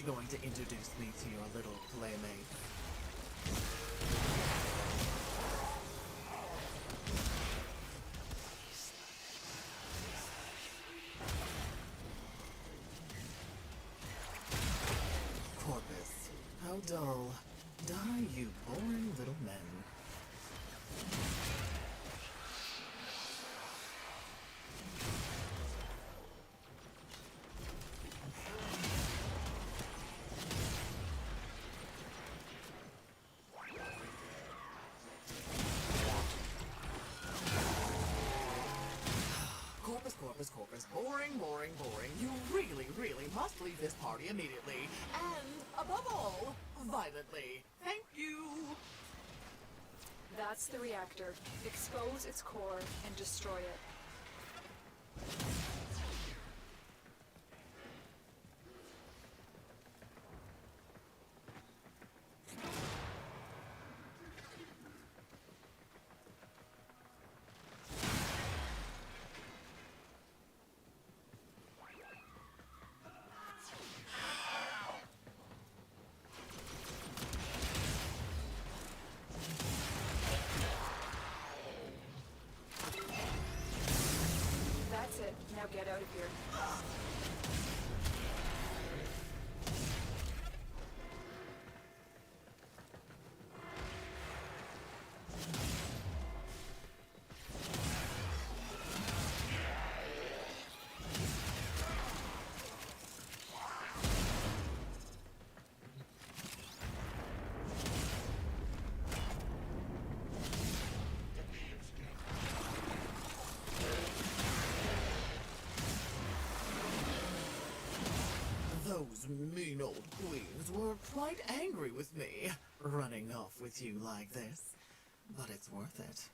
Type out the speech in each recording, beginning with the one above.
you going to introduce me to your little playmate? Corpus, how dull. Die, you boring little men. Corpus. Boring. You really must leave this party immediately. And, above all, violently. Thank you! That's the reactor. Expose its core and destroy it. That's it. Now get out of here. Those mean old queens were quite angry with me, running off with you like this. But it's worth it.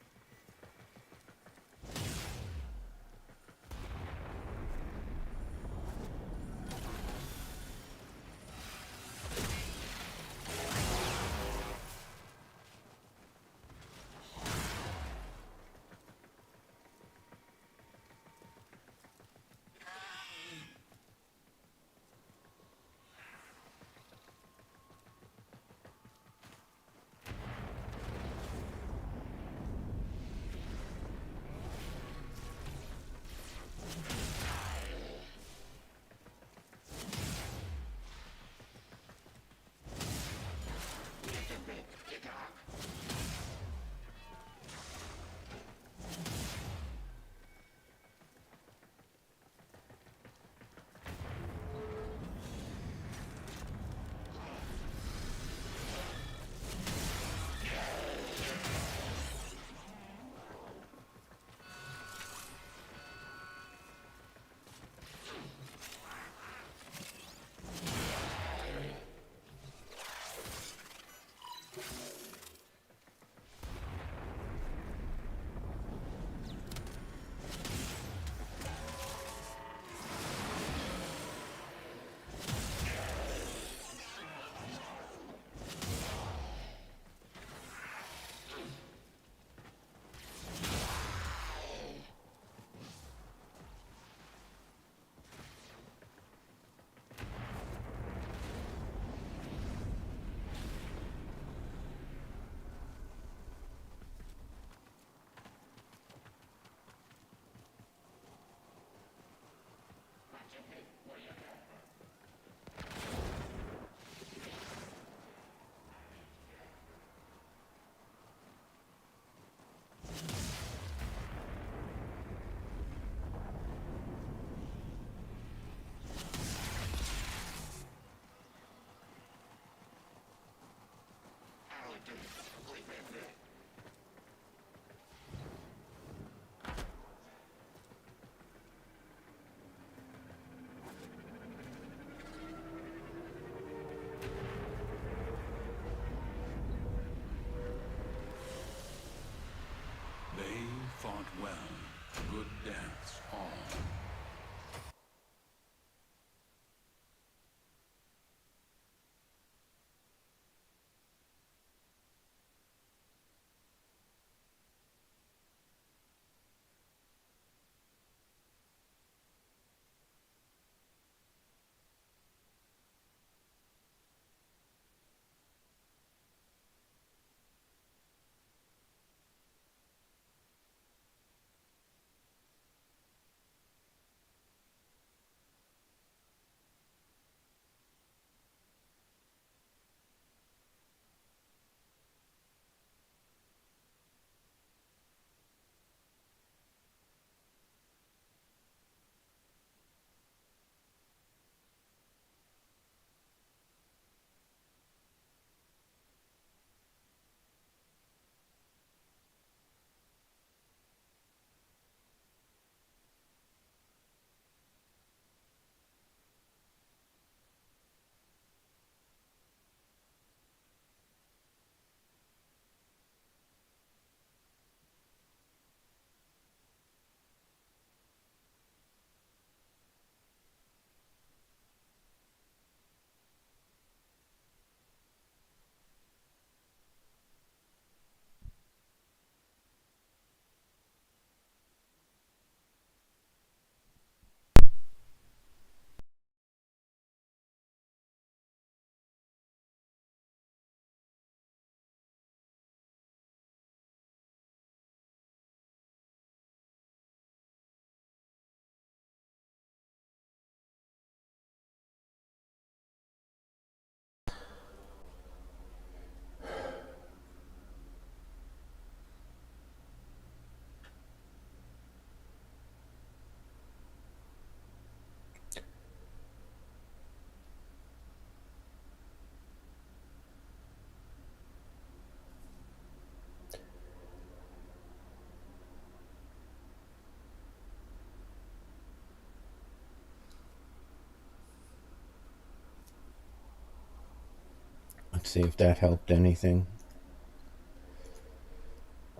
See if that helped anything.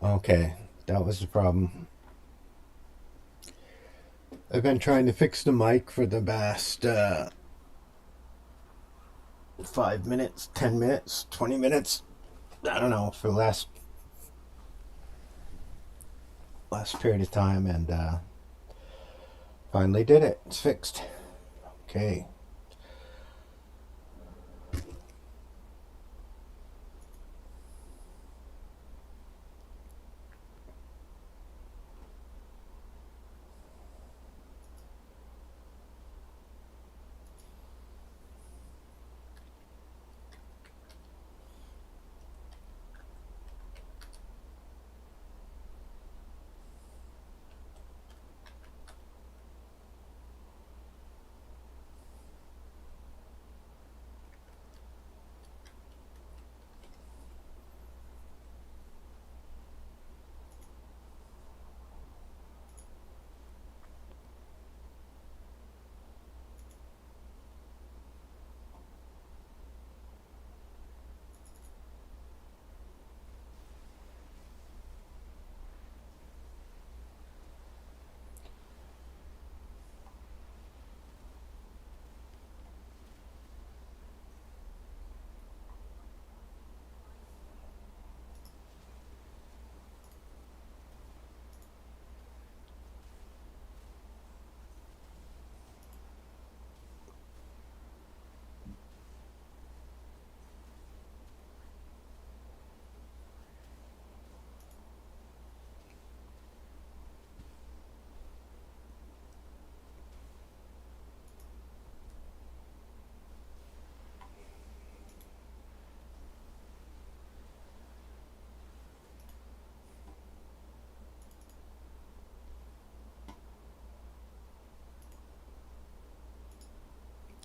Okay, that was the problem. I've been trying to fix the mic for the past 5 minutes, 10 minutes, 20 minutes. I don't know, for the last period of time, and finally did it. It's fixed. Okay.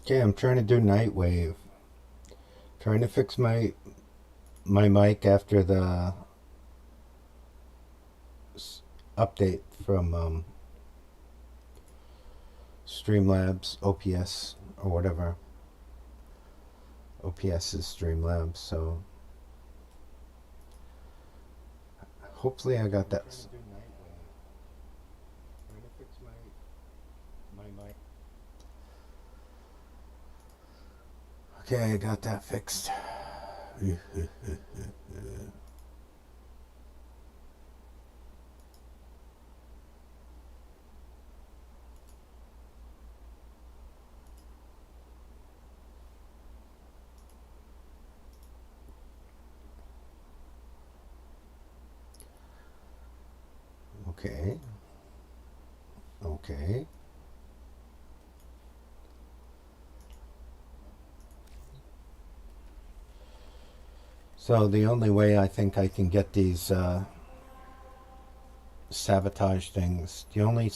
Okay, I'm trying to do Nightwave. Trying to fix my mic after the update from Streamlabs, OPS, or whatever. OPS is Streamlabs, so hopefully I got that. Trying to fix my mic. Okay, I got that fixed. Okay. Okay. So the only way I think I can get these sabotage things, the only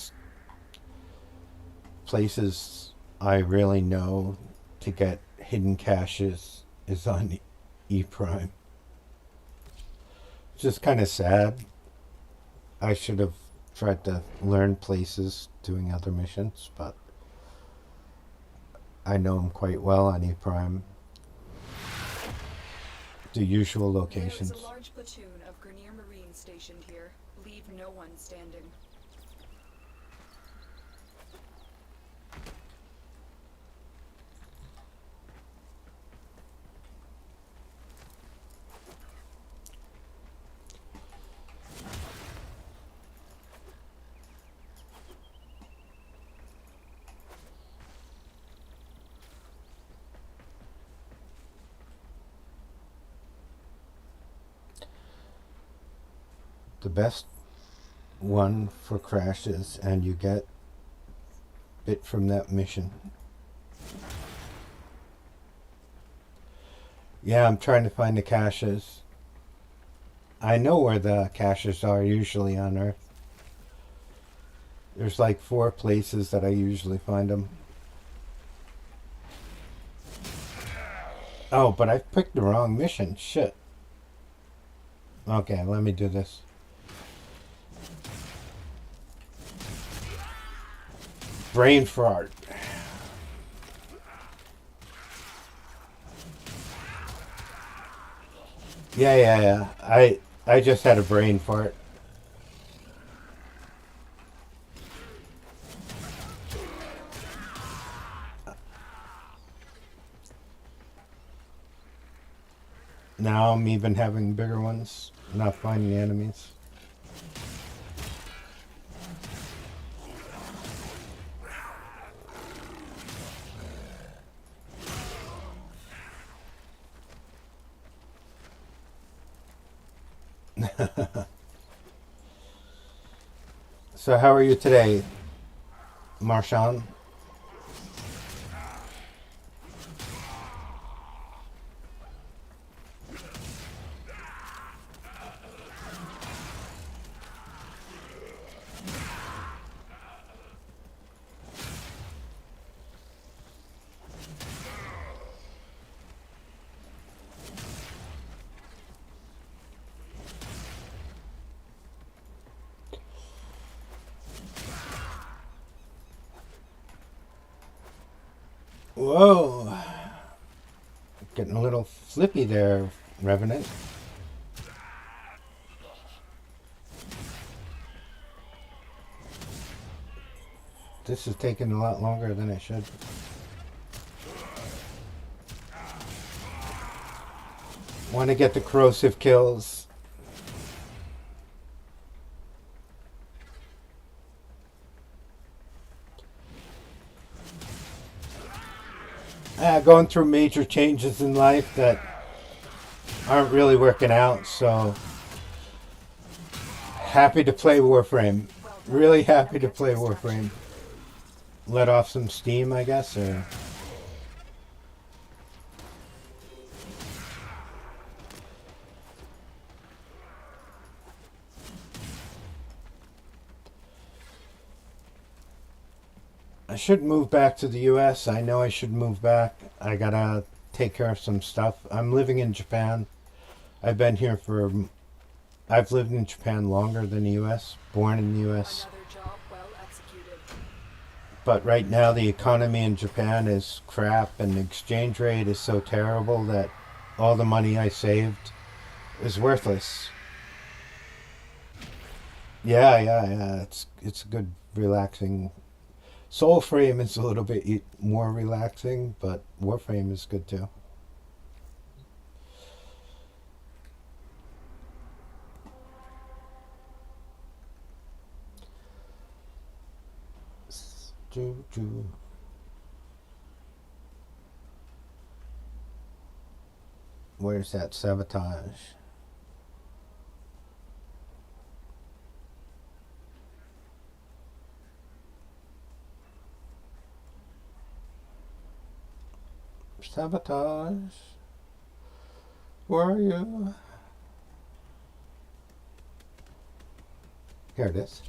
places I really know to get hidden caches is on E Prime. It's just kind of sad. I should have tried to learn places doing other missions, but I know them quite well on E Prime. The usual locations. There is a large platoon of Grenier Marines stationed here. Leave no one standing. The best one for crashes, and you get bit from that mission. Yeah, I'm trying to find the caches. I know where the caches are usually on Earth. There's like 4 places that I usually find them. Oh, but I picked the wrong mission. Shit. Okay, let me do this. Brain fart. Yeah. I just had a brain for it. Now I'm even having bigger ones, not finding enemies. So how are you today, Marshawn? Whoa. Getting a little flippy there, Revenant. This is taking a lot longer than it should. Want to get the corrosive kills. Going through major changes in life that aren't really working out, so happy to play Warframe. Really happy to play Warframe. Let off some steam, I guess, or... I should move back to the US. I know I should move back. I gotta take care of some stuff. I'm living in Japan. I've been here for... I've lived in Japan longer than the US. Born in the US. Another job well executed. But right now the economy in Japan is crap and the exchange rate is so terrible that all the money I saved is worthless. Yeah. It's a good, relaxing... Soulframe is a little bit more relaxing, but Warframe is good too. Where's that sabotage? Sabotage. Where are you? Here it is.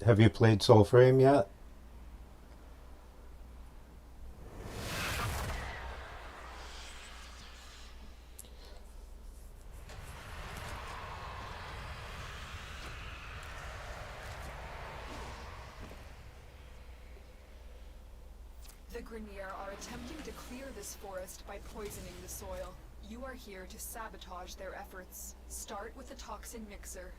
Have you played Soulframe yet? The Grenier are attempting to clear this forest by poisoning the soil. You are here to sabotage their efforts. Start with the toxin mixer.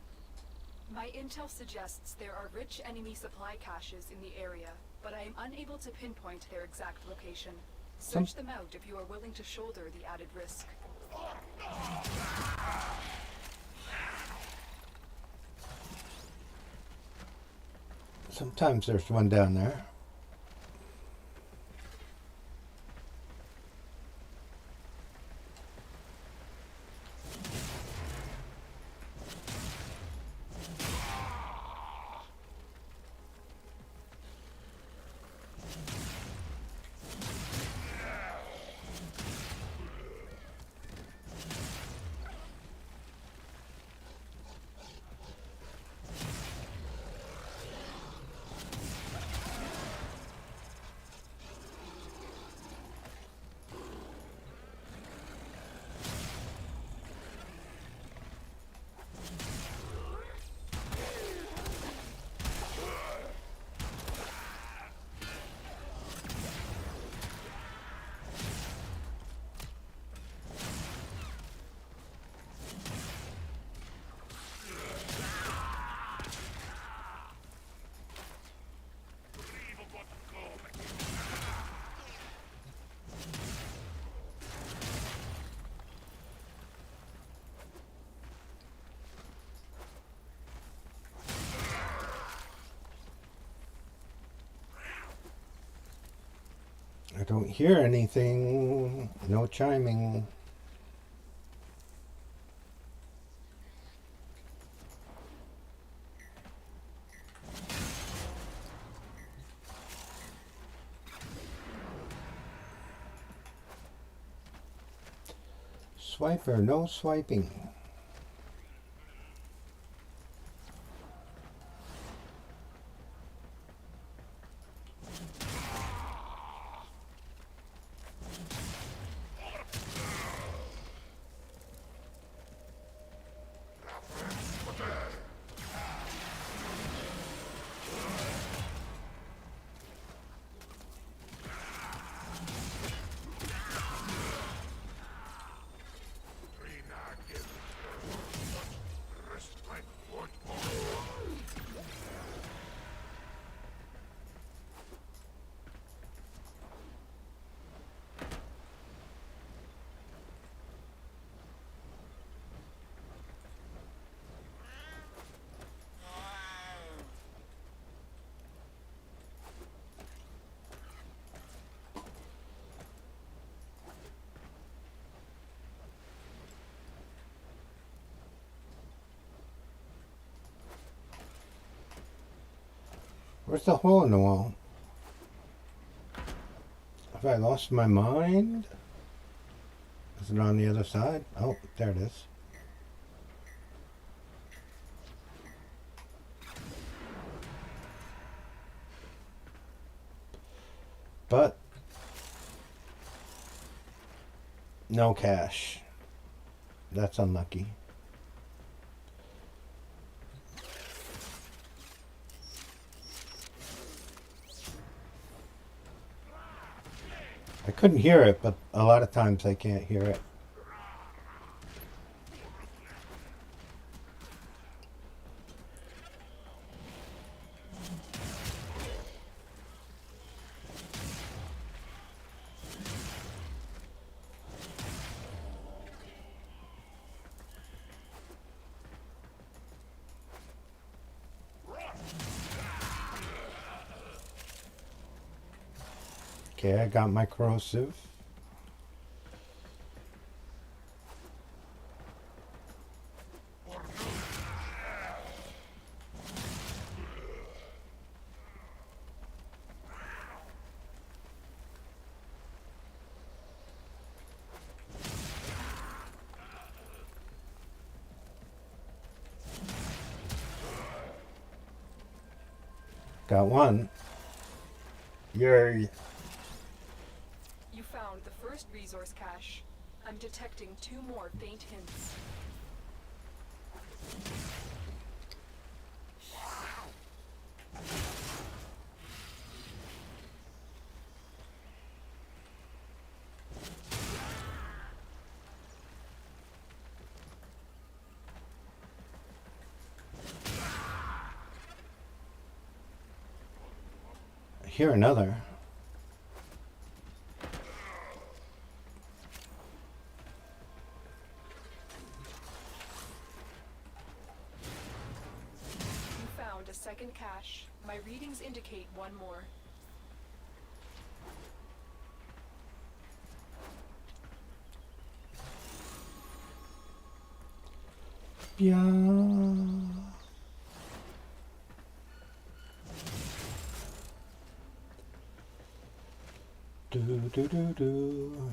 My intel suggests there are rich enemy supply caches in the area, but I am unable to pinpoint their exact location. Search them out if you are willing to shoulder the added risk. Sometimes there's one down there. don't hear anything. No chiming. Swiper, no swiping. Where's the hole in the wall? Have I lost my mind? Is it on the other side? Oh, there it is. But no cash. That's unlucky. I couldn't hear it, but a lot of times I can't hear it. Okay, I got my corrosive. Got one. Yay. You found the first resource cache. I'm detecting 2 more faint hints. I hear another. Second cache. My readings indicate 1 more. Yeah. Do do do do.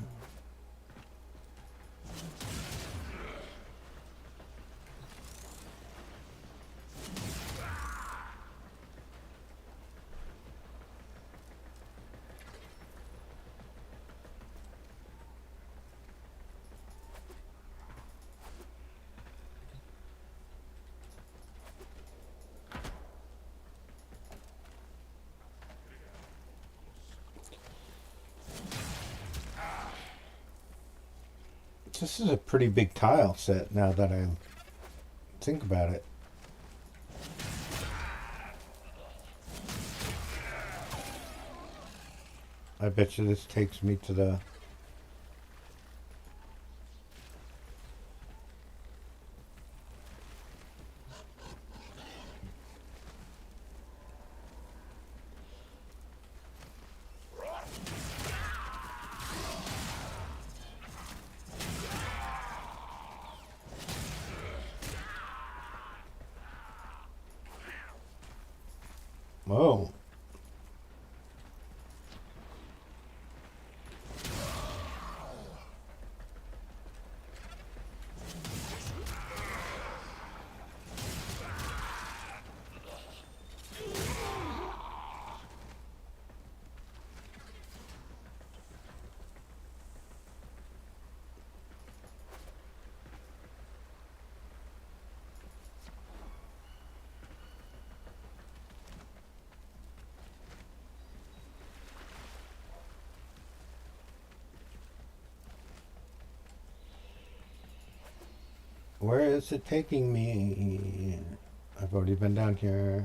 This is a pretty big tile set now that I think about it. I bet you this takes me to the... Oh. Where is it taking me? I've already been down here.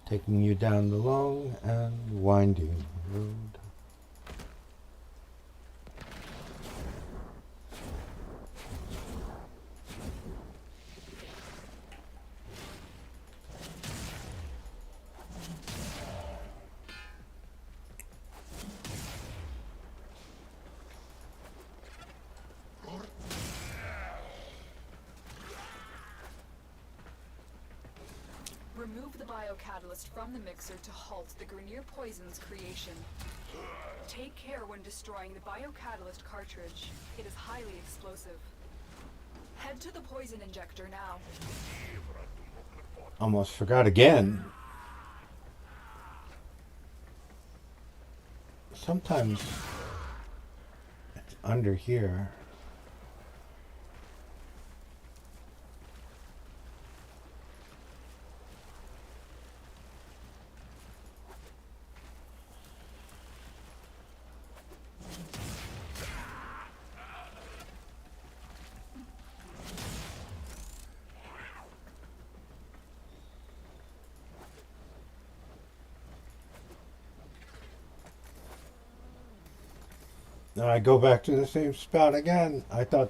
Taking you down the long and winding road. Remove the biocatalyst from the mixer to halt the Grenier poison's creation. Take care when destroying the biocatalyst cartridge. It is highly explosive. Head to the poison injector now. Almost forgot again. Sometimes it's under here. Now I go back to the same spot again. I thought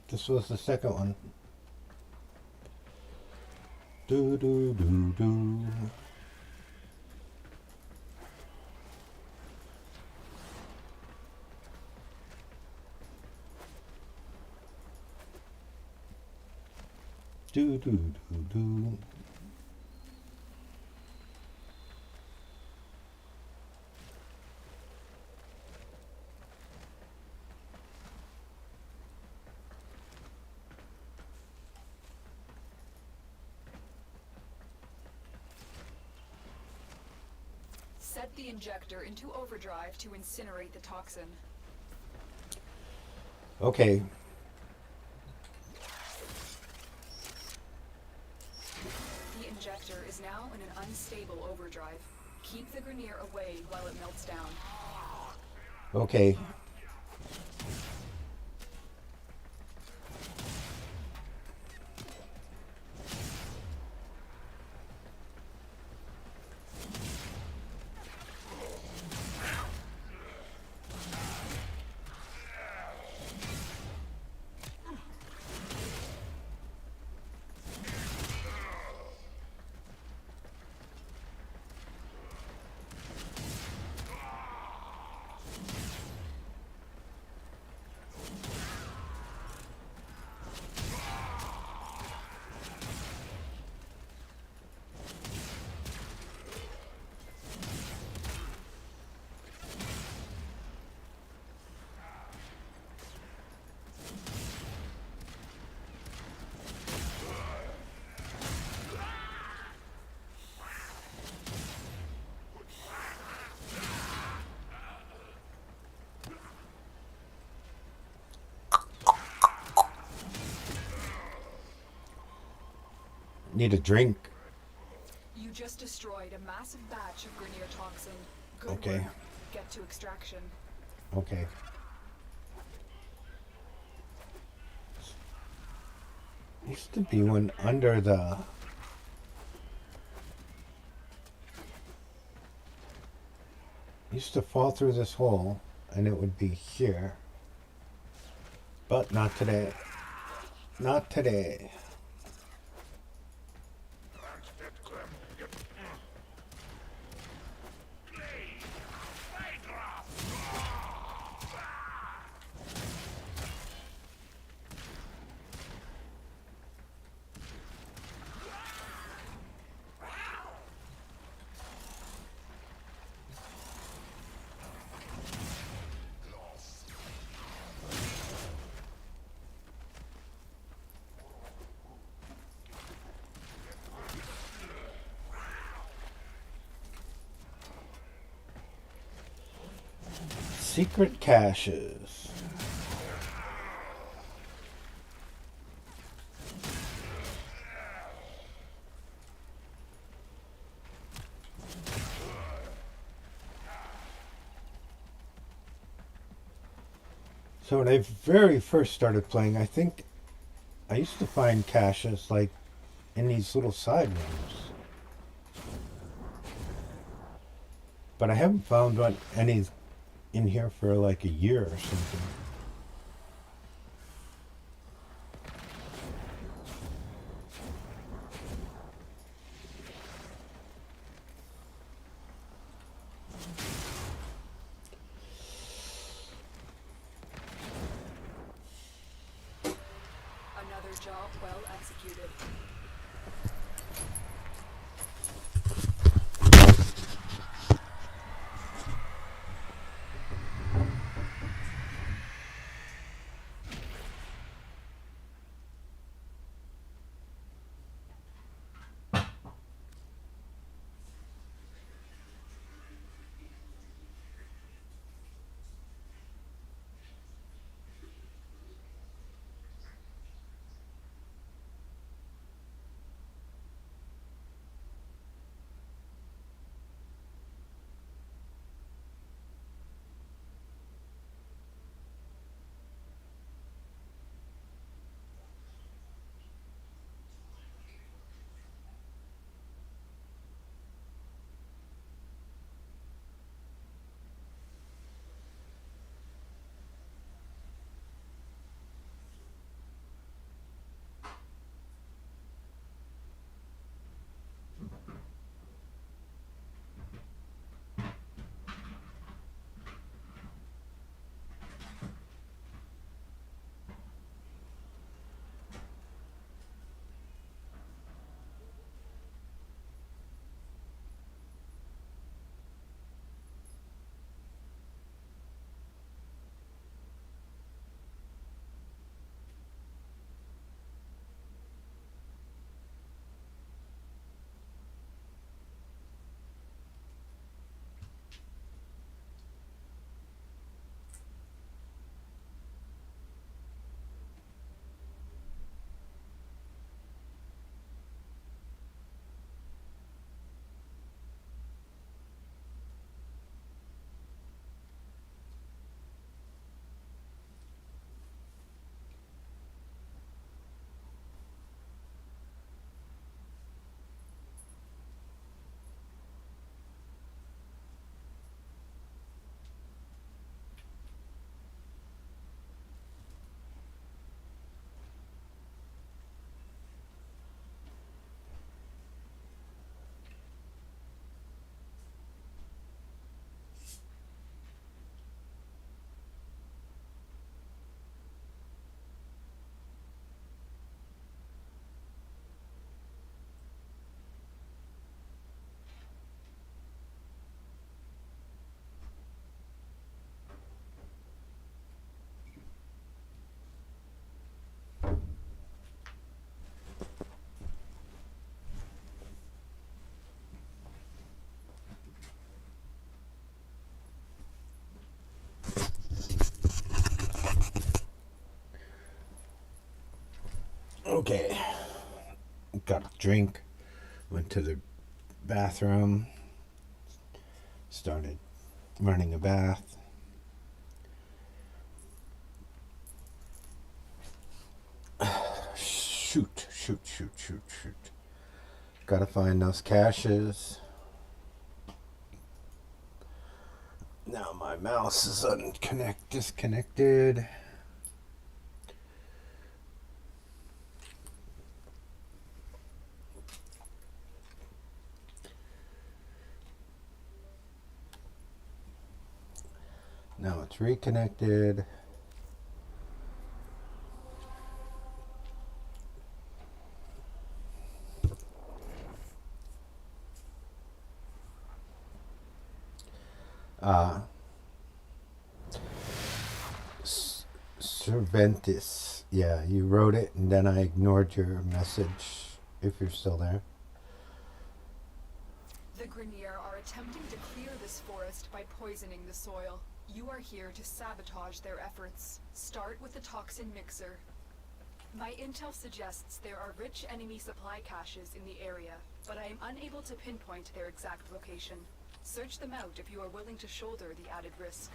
this was the second one. Do do do do. Do do do do. Set the injector into overdrive to incinerate the toxin. Okay. The injector is now in an unstable overdrive. Keep the Grenier away while it melts down. Okay. Need a drink. You just destroyed a massive batch of Grenier toxin. Good Okay. work. Get to extraction. Okay. Used to be one under the... Used to fall through this hole and it would be here. But not today. Not today. Secret caches. So when I very first started playing, I think I used to find caches like in these little side rooms. But I haven't found any in here for like a year or something. Another job well executed. Okay. Got a drink. Went to the bathroom. Started running a bath. Shoot. Gotta find those caches. Now my mouse is disconnected. Now it's reconnected. Cervantes. Yeah, you wrote it and then I ignored your message, if you're still there. The Grenier are attempting to clear this forest by poisoning the soil. You are here to sabotage their efforts. Start with the toxin mixer. My intel suggests there are rich enemy supply caches in the area, but I am unable to pinpoint their exact location. Search them out if you are willing to shoulder the added risk.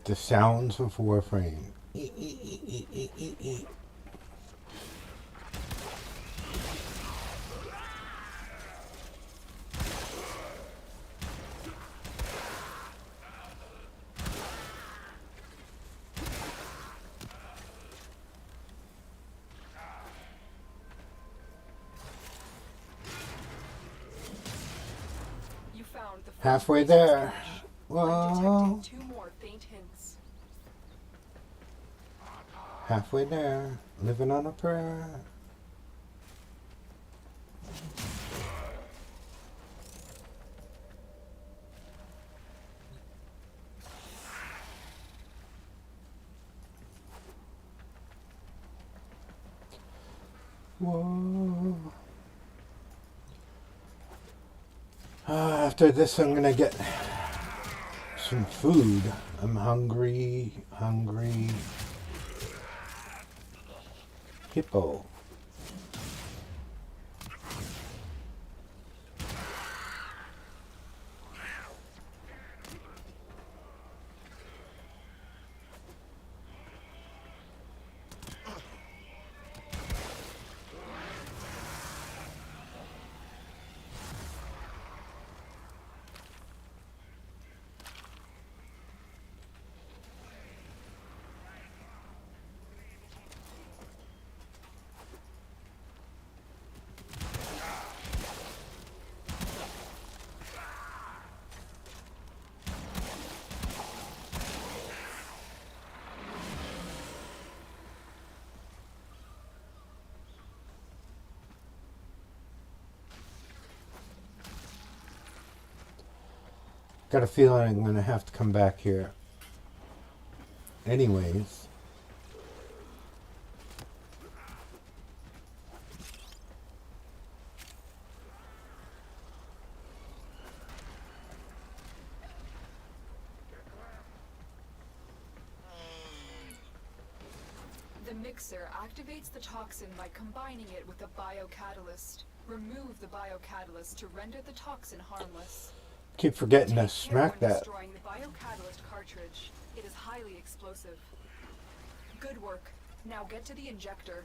The sounds of Warframe. You found the first Halfway resource there. cache. I'm Whoa. detecting 2 more faint hints. Halfway there. Living on a prayer. Whoa. After this, I'm gonna get some food. I'm hungry. Hungry. Hippo. Got a feeling I'm gonna have to come back here. Anyways. The mixer activates the toxin by combining it with a biocatalyst. Remove the biocatalyst to render the toxin harmless. Keep forgetting to Take care smack when that. destroying the biocatalyst cartridge. It is highly explosive. Good work. Now get to the injector.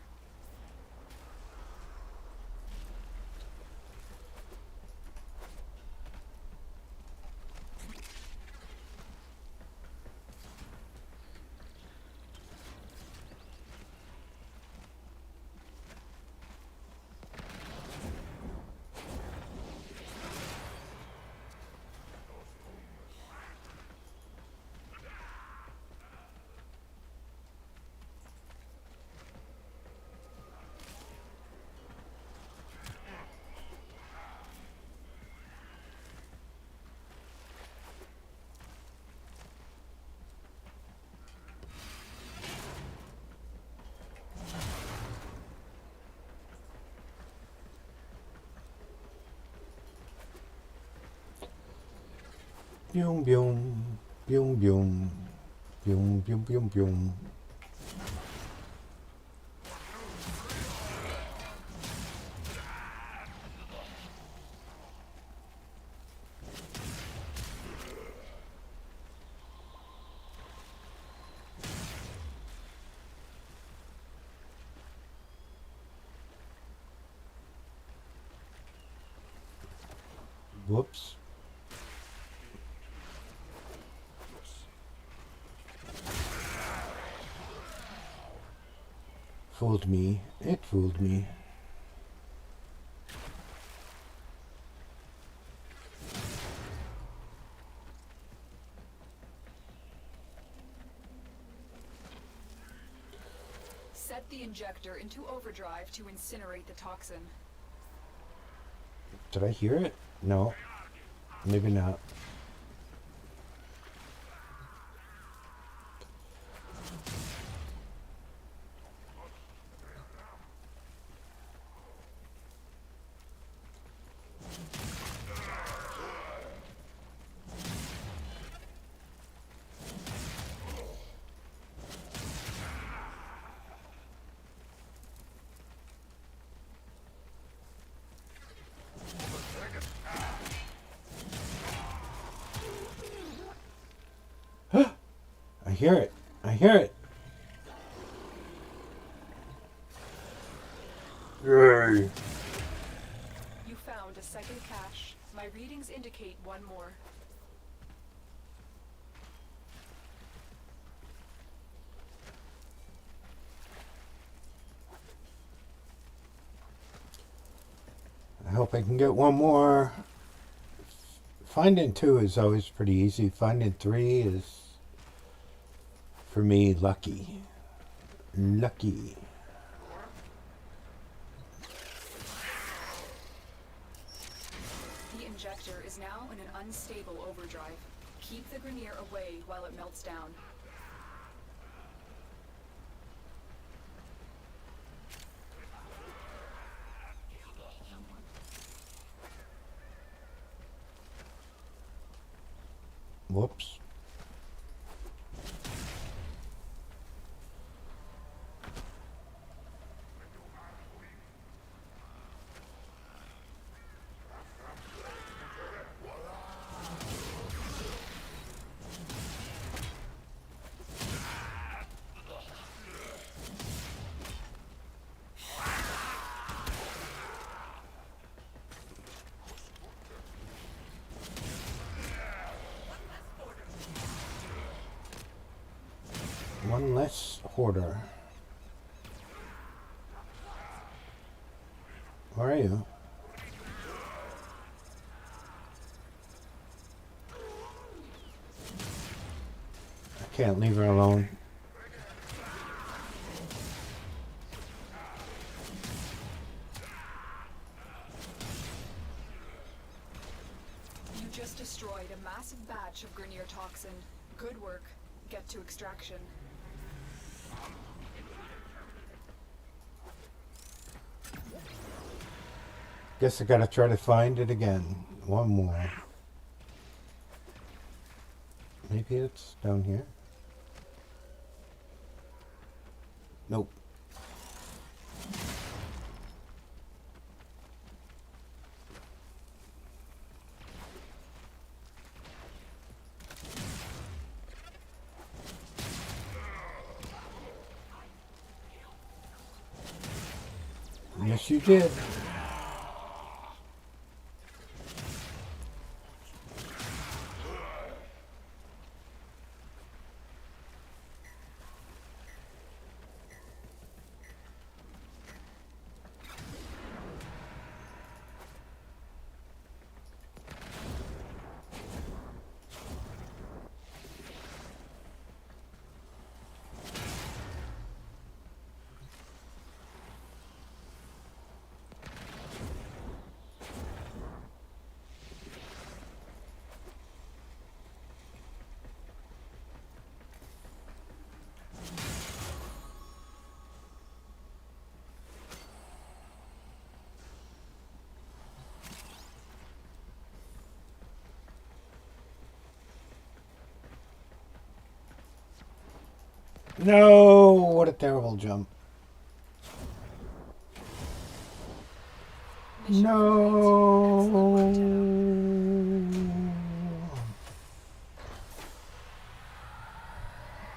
Boom, boom, boom, boom, boom, boom, boom, boom. Whoops. Fooled me. It fooled me. Set the injector into overdrive to incinerate the toxin. Did I hear it? No. Maybe not. I hear it. I hear it. Yay. You found a second cache. My readings indicate one more. I hope I can get one more. Finding 2 is always pretty easy. Finding 3 is, for me, lucky. Lucky. The injector is now in an unstable overdrive. Keep the Grenier away while it melts down. Whoops. One less hoarder. Where are you? I can't leave her alone. You just destroyed a massive battery toxin. Good work. Get to extraction. Guess I gotta try to find it again. One more. Maybe it's down here. Nope. Yes, you did. No, what a terrible jump. Mission No. complete. Excellent work,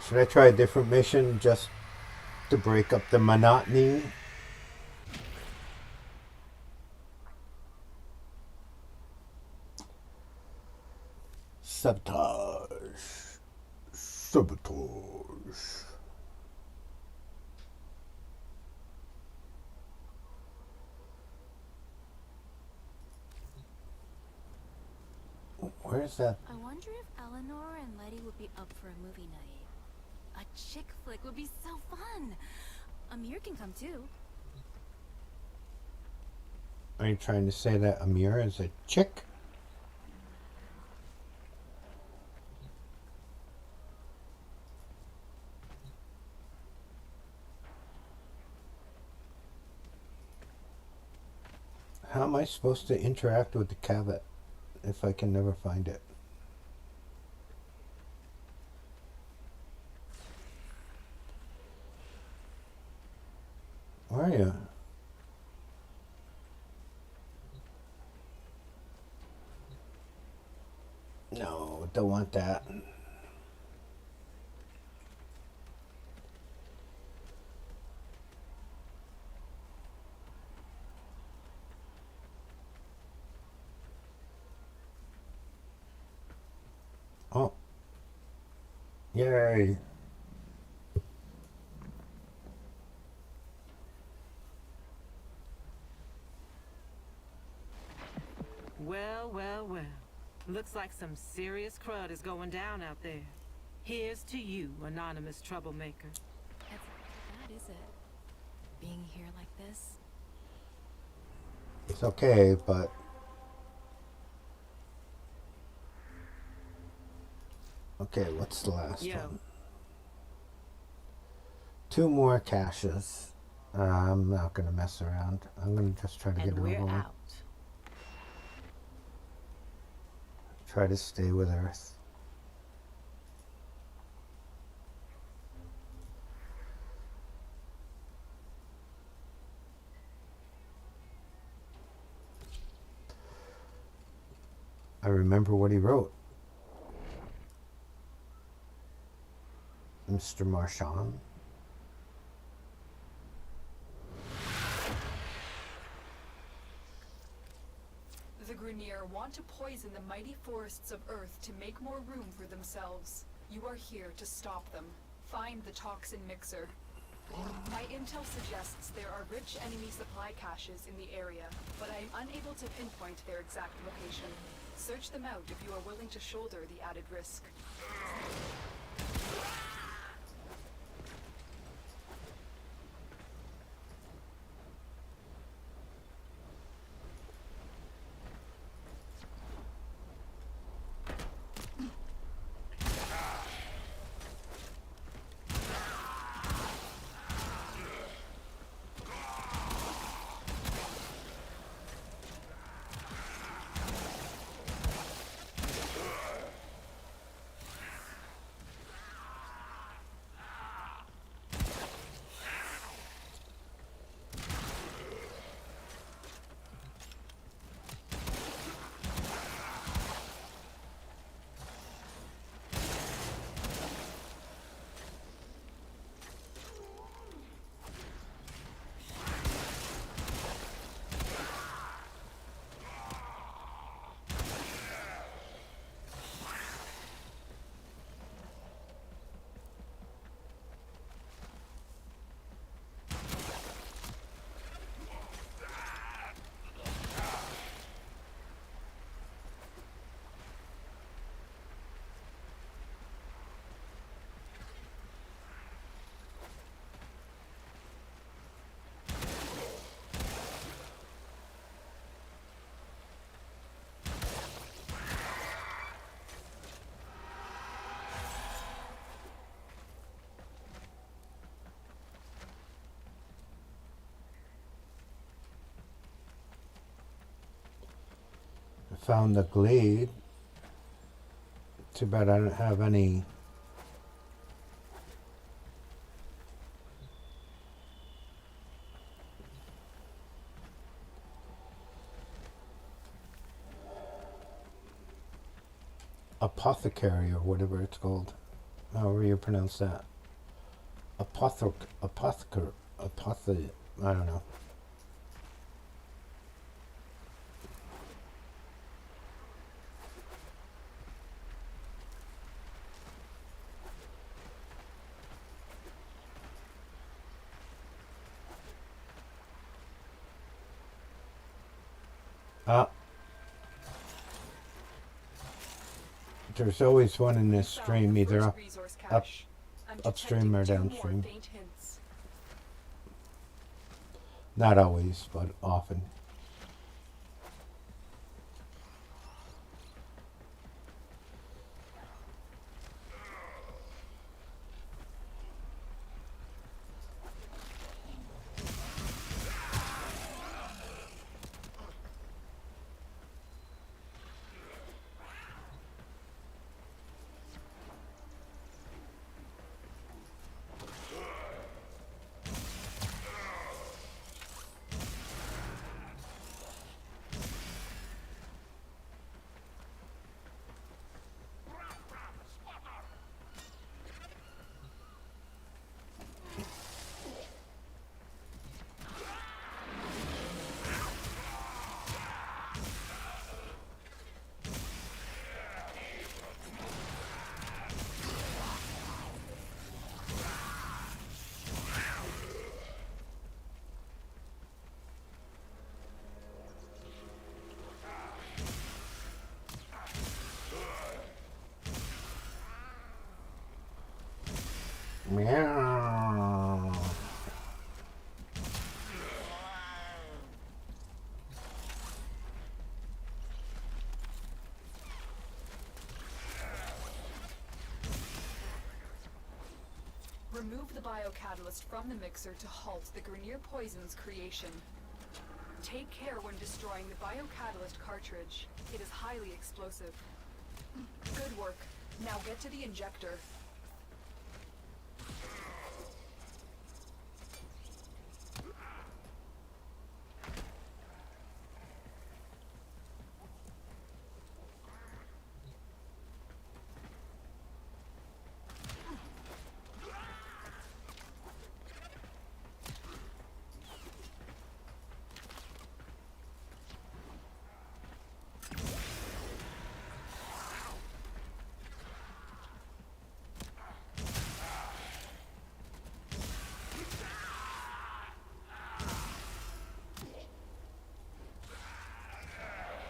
Should I try a different mission just to break up the monotony? Sabotage. Sabotage. Where's that? I wonder if Eleanor and Letty would be up for a movie night. A chick flick would be so fun. Amir can come too. Are you trying to say that Amir is a chick? How am I supposed to interact with the cabinet if I can never find it? Where are you? No, don't want that. Oh. Yay. Well, well, well. Looks like some serious crud is going down out there. Here's to you, anonymous troublemaker. It's not too bad, is it? Being here like this. It's okay, but okay, what's the last Yo. one? 2 more caches. I'm not gonna mess around. I'm gonna just try to get And it we're over with. out. Try to stay with Earth. I remember what he wrote. Mr. Marchand. The Grenier want to poison the mighty forests of Earth to make more room for themselves. You are here to stop them. Find the toxin mixer. My intel suggests there are rich enemy supply caches in the area, but I am unable to pinpoint their exact location. Search them out if you are willing to shoulder the added risk. Found the glade. Too bad I don't have any. Apothecary or whatever it's called. However you pronounce that. Apotheker. I don't know. There's always one in this stream, either upstream or downstream. Not always, but often. Meow. Remove the biocatalyst from the mixer to halt the Grenier poison's creation. Take care when destroying the biocatalyst cartridge. It is highly explosive. Good work. Now get to the injector.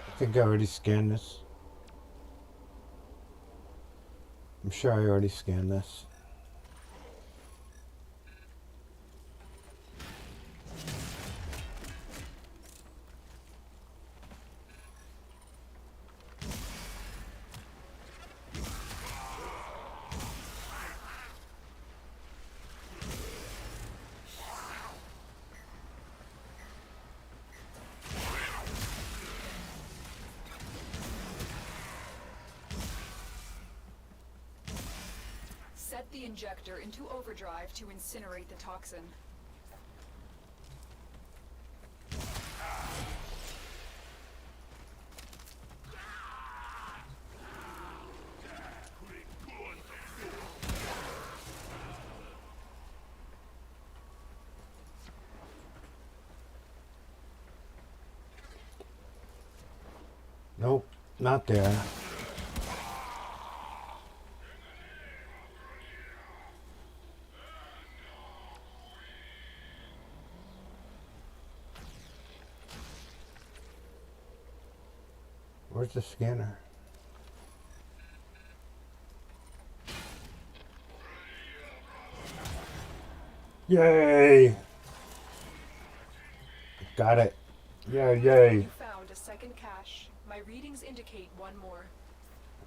I think I already scanned this. I'm sure I already scanned this. Set the injector into overdrive to incinerate the toxin. Nope, not there. Where's the scanner? Yay! Got it. Yay. You found a second cache. My readings indicate one more.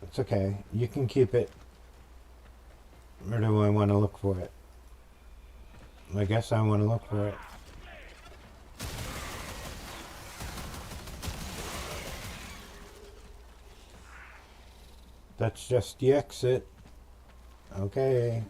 It's okay. You can keep it. Or do I want to look for it? I guess I want to look for it. That's just the exit. Okay.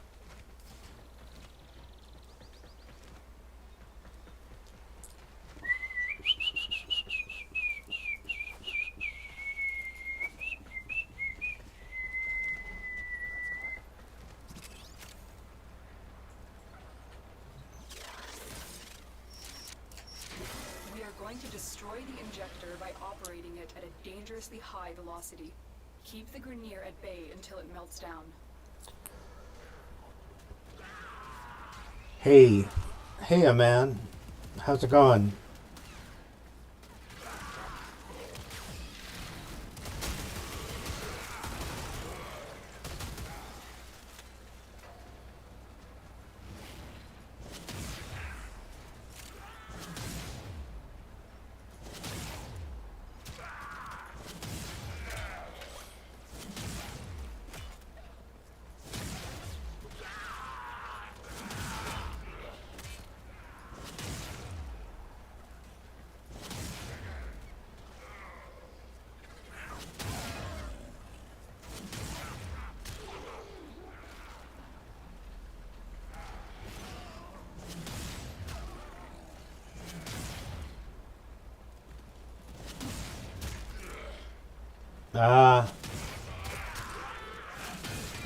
We are going to destroy the injector by operating it at a dangerously high velocity. Keep the Grenier at bay until it melts down. Hey. Hey, man. How's it going?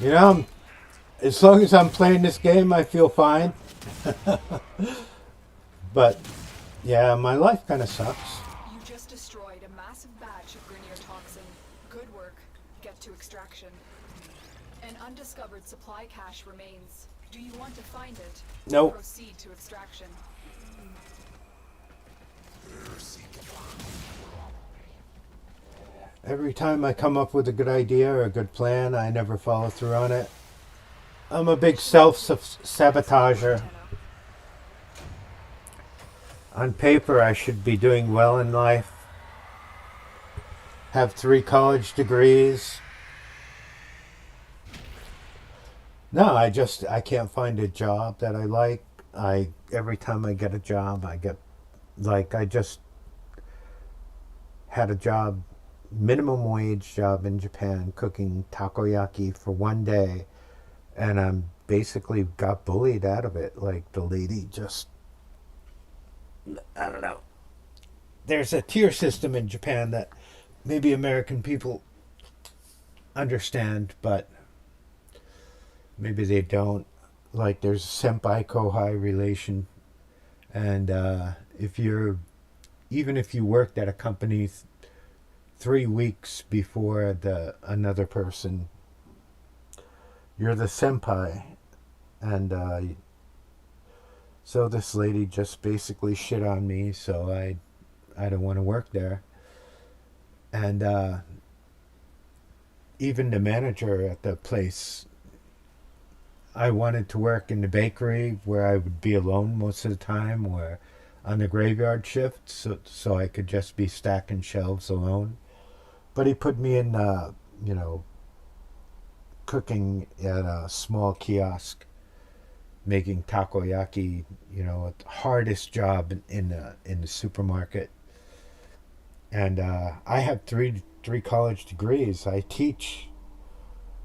You know, as long as I'm playing this game, I feel fine. But, yeah, my life kind of sucks. You just destroyed a massive batch of Grenier toxin. Good work. Get to extraction. An undiscovered supply cache remains. Do you want to find it? Nope. Proceed to extraction. Every time I come up with a good idea or a good plan, I never follow through on it. I'm a big self-sabotager. On paper, I should be doing well in life. Have 3 college degrees. No, I can't find a job that I like. Every time I get a job, I just had a job, minimum wage job in Japan, cooking takoyaki for one day, and I'm basically got bullied out of it. Like, the lady just, I don't know. There's a tier system in Japan that maybe American people understand, but maybe they don't. Like, there's a senpai kohai relation, and even if you worked at a company 3 weeks before another person, you're the senpai. And so this lady just basically shit on me, so I don't want to work there. And even the manager at the place, I wanted to work in the bakery where I would be alone most of the time, or on the graveyard shift, so I could just be stacking shelves alone. But he put me in, cooking at a small kiosk, making takoyaki, the hardest job in the supermarket. And I have three college degrees. I teach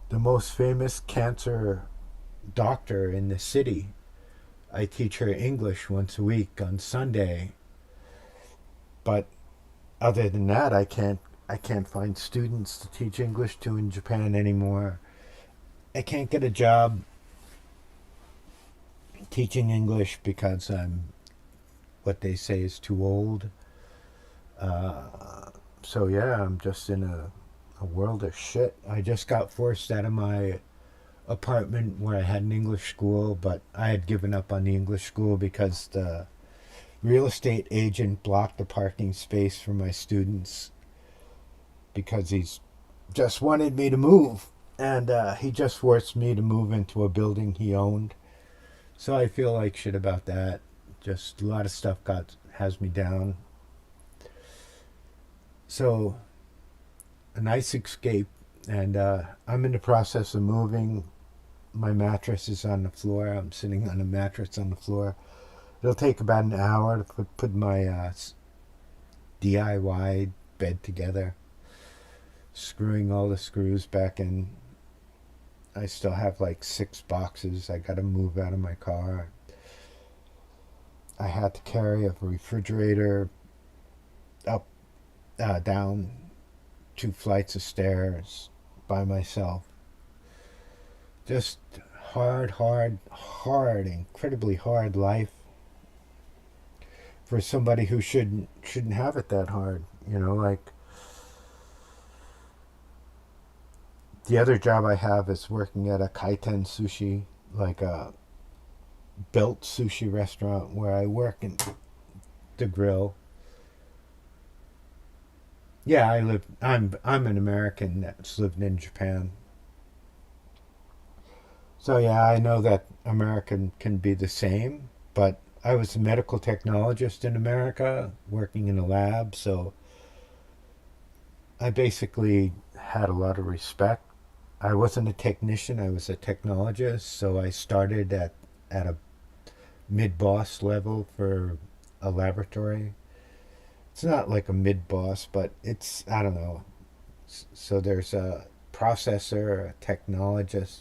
the most famous cancer doctor in the city. I teach her English once a week on Sunday. But other than that, I can't find students to teach English to in Japan anymore. I can't get a job teaching English because I'm what they say is too old. So yeah, I'm just in a world of shit. I just got forced out of my apartment where I had an English school, but I had given up on the English school because the real estate agent blocked the parking space for my students because he's just wanted me to move, and he just forced me to move into a building he owned. So I feel like shit about that. Just a lot of stuff has me down. So a nice escape, and I'm in the process of moving. My mattress is on the floor. I'm sitting on a mattress on the floor. It'll take about an hour to put my DIY bed together. screwing all the screws back in. I still have like 6 boxes I gotta move out of my car. I had to carry a refrigerator up, down 2 flights of stairs by myself. Just hard, incredibly hard life for somebody who shouldn't have it that hard. Like the other job I have is working at a kaiten sushi, like a built sushi restaurant where I work in the grill. Yeah, I'm an American that's lived in Japan. So yeah, I know that American can be the same, but I was a medical technologist in America working in a lab, so I basically had a lot of respect. I wasn't a technician, I was a technologist, so I started at a mid-boss level for a laboratory. It's not like a mid-boss, but it's, I don't know. So there's a processor, a technologist,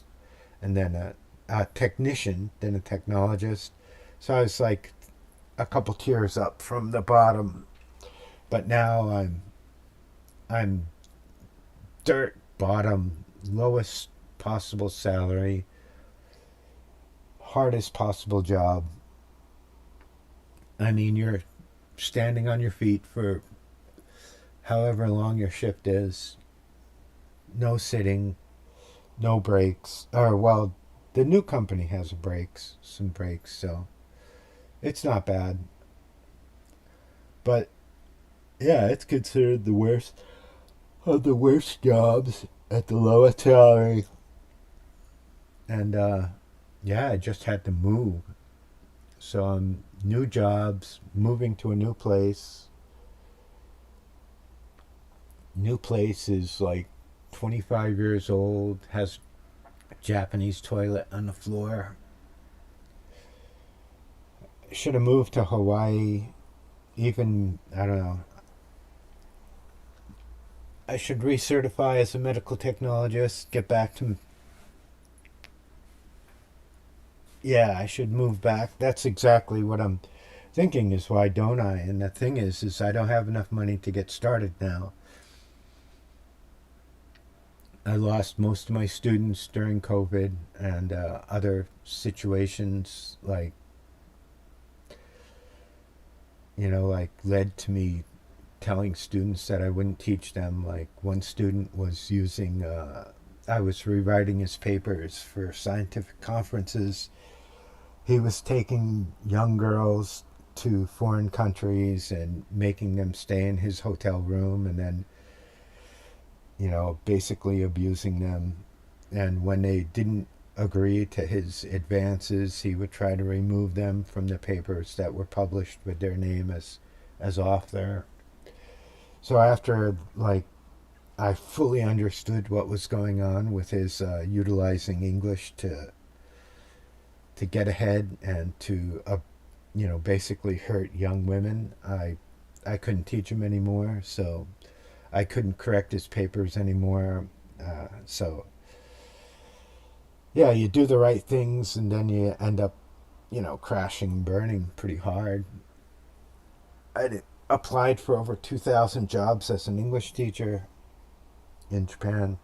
and then a technician, then a technologist. So I was like a couple tiers up from the bottom, but now I'm dirt bottom, lowest possible salary, hardest possible job. I mean, you're standing on your feet for however long your shift is. No sitting, no breaks. Or, well, the new company has some breaks, so it's not bad. But, yeah, it's considered the worst of the worst jobs at the lowest salary. And, yeah, I just had to move. So, new jobs, moving to a new place. New place is like 25 years old, has a Japanese toilet on the floor. Should have moved to Hawaii. Even, I don't know. I should recertify as a medical technologist, get back to. Yeah, I should move back. That's exactly what I'm thinking, is why don't I? And the thing is I don't have enough money to get started now. I lost most of my students during COVID and other situations, like led to me telling students that I wouldn't teach them. Like one student was using, I was rewriting his papers for scientific conferences. He was taking young girls to foreign countries and making them stay in his hotel room, and then basically abusing them. And when they didn't agree to his advances, he would try to remove them from the papers that were published with their name as author. So after, I fully understood what was going on with his utilizing English to get ahead and to, basically hurt young women, I couldn't teach him anymore, so I couldn't correct his papers anymore. So, yeah, you do the right things and then you end up, crashing and burning pretty hard. I applied for over 2,000 jobs as an English teacher in Japan.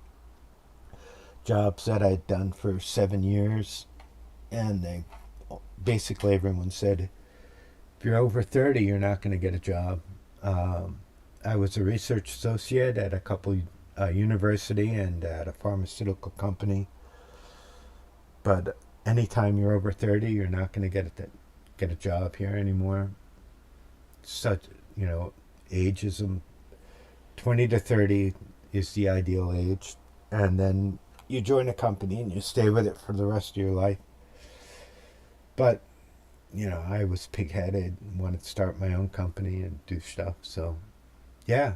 Jobs that I'd done for 7 years. And basically everyone said, if you're over 30, you're not going to get a job. I was a research associate at a couple university and at a pharmaceutical company. But anytime you're over 30, you're not going to get a job here anymore. Such, ageism. 20 to 30 is the ideal age. And then you join a company and you stay with it for the rest of your life. But, I was pig-headed and wanted to start my own company and do stuff. So, yeah.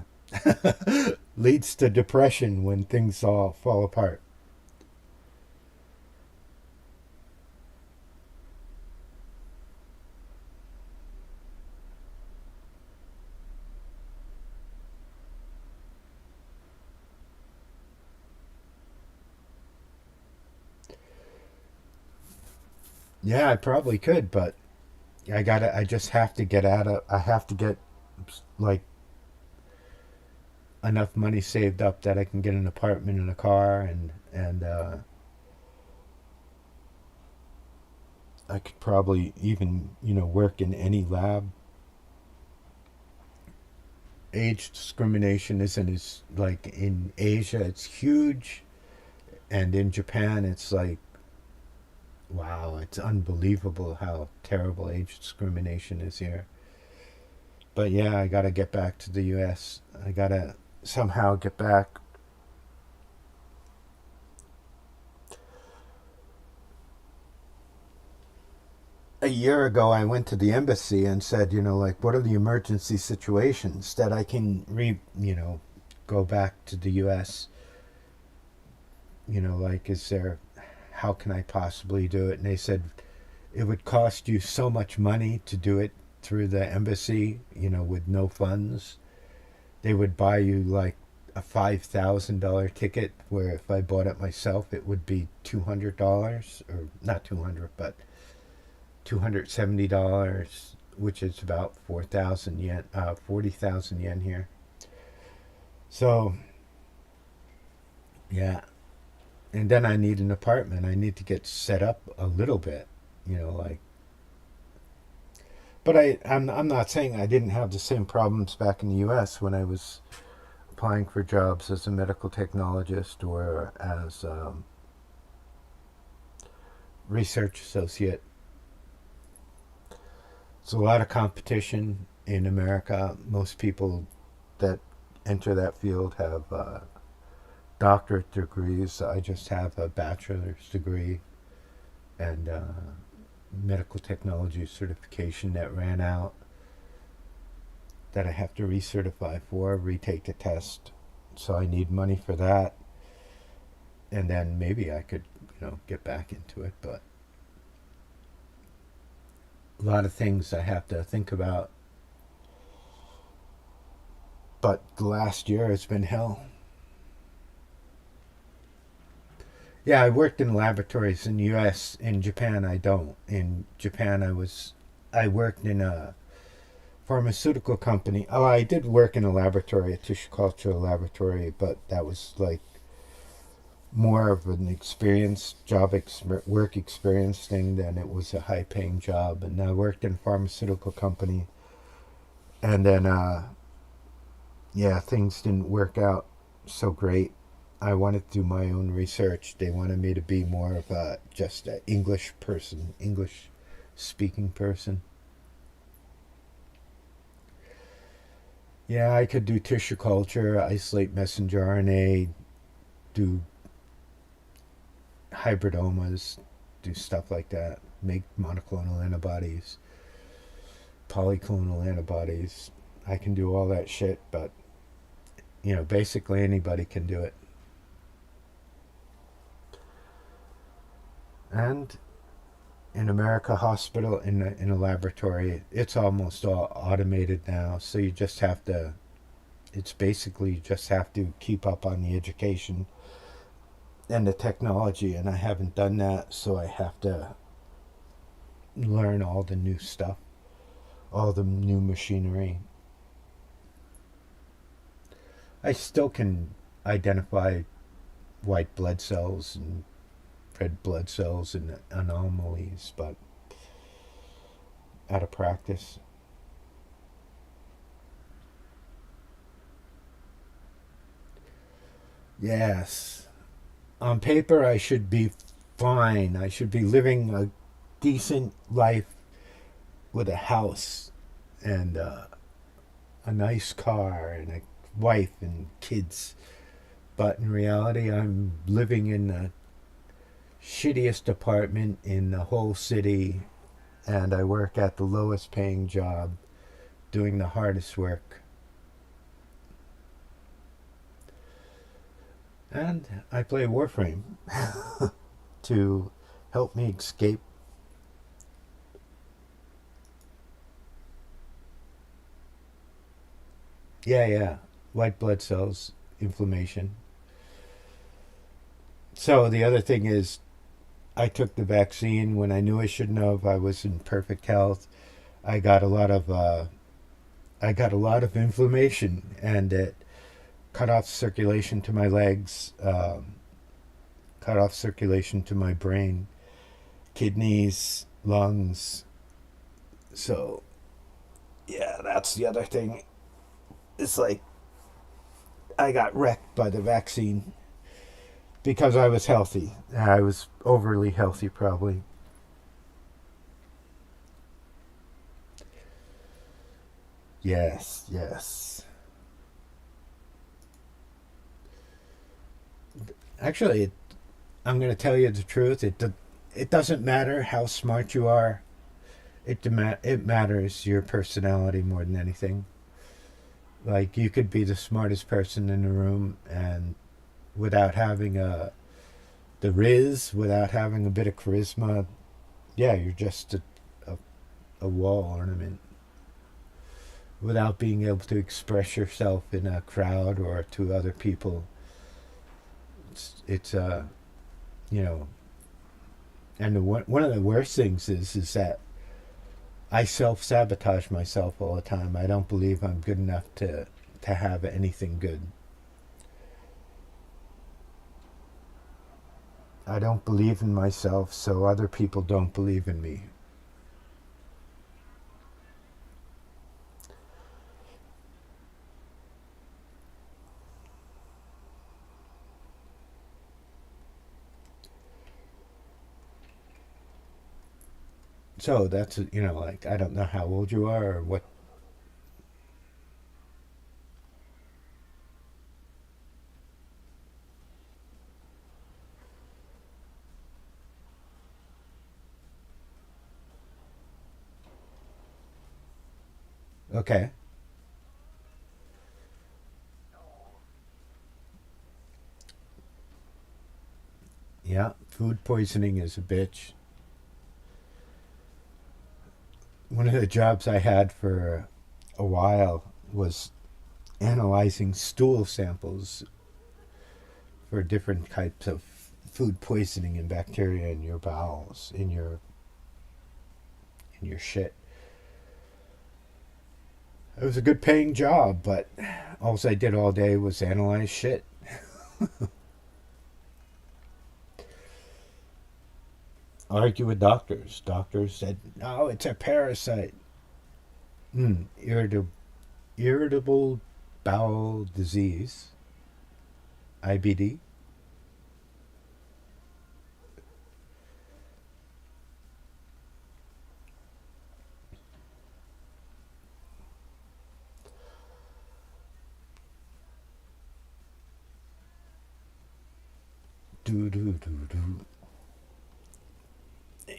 Leads to depression when things all fall apart. Yeah, I probably could, but I just have to get out of, I have to get, like, enough money saved up that I can get an apartment and a car, and I could probably even, work in any lab. Age discrimination isn't as, like, in Asia, it's huge, and in Japan, it's like, wow, it's unbelievable how terrible age discrimination is here. But yeah, I gotta get back to the US. I gotta somehow get back. A year ago, I went to the embassy and said, like, what are the emergency situations that I can go back to the US? Like, how can I possibly do it? And they said, it would cost you so much money to do it through the embassy, with no funds. They would buy you like a $5,000 ticket, where if I bought it myself, it would be $200, or not 200, but $270, which is about 4,000 yen, 40,000 yen here. So, yeah. And then I need an apartment. I need to get set up a little bit, like. But I'm not saying I didn't have the same problems back in the U.S. when I was applying for jobs as a medical technologist or as research associate. It's a lot of competition in America. Most people that enter that field have doctorate degrees. I just have a bachelor's degree and medical technology certification that ran out, that I have to recertify for, retake the test. So I need money for that. And then maybe I could, get back into it. But a lot of things I have to think about. But the last year has been hell. Yeah, I worked in laboratories in the U.S. In Japan, I don't. In Japan, I worked in a pharmaceutical company. Oh, I did work in a laboratory, a tissue culture laboratory, but that was like more of an work experience thing than it was a high paying job. And I worked in a pharmaceutical company, and then yeah, things didn't work out so great. I wanted to do my own research. They wanted me to be more of just an English person, English speaking person. Yeah, I could do tissue culture, isolate messenger RNA, do hybridomas, do stuff like that, make monoclonal antibodies, polyclonal antibodies. I can do all that shit, but basically anybody can do it. And in America, hospital, in a laboratory, it's almost all automated now. So you just have to, it's basically you just have to keep up on the education and the technology. And I haven't done that, so I have to learn all the new stuff, all the new machinery. I still can identify white blood cells and red blood cells and anomalies, but out of practice. Yes. On paper, I should be fine. I should be living a decent life with a house and a nice car and a wife and kids. But in reality, I'm living in the shittiest apartment in the whole city, and I work at the lowest paying job doing the hardest work. And I play Warframe to help me escape. Yeah. White blood cells, inflammation. So the other thing is, I took the vaccine when I knew I shouldn't have. I was in perfect health. I got a lot of inflammation, and it cut off circulation to my legs, cut off circulation to my brain, kidneys, lungs. So, yeah, that's the other thing. It's like I got wrecked by the vaccine because I was healthy. I was overly healthy, probably. Yes, yes. Actually, I'm going to tell you the truth. It doesn't matter how smart you are. It matters your personality more than anything. Like, you could be the smartest person in the room, and without having the riz, without having a bit of charisma, yeah, you're just a wall ornament. Without being able to express yourself in a crowd or to other people, it's you know. And one of the worst things is that I self-sabotage myself all the time. I don't believe I'm good enough to have anything good. I don't believe in myself, so other people don't believe in me. So that's, like, I don't know how old you are or what. Okay. Yeah, food poisoning is a bitch. One of the jobs I had for a while was analyzing stool samples for different types of food poisoning and bacteria in your bowels, in your shit. It was a good paying job, but all I did all day was analyze shit. Argue with doctors. Doctors said, no, it's a parasite. Irritable bowel disease, IBD. Do do do do.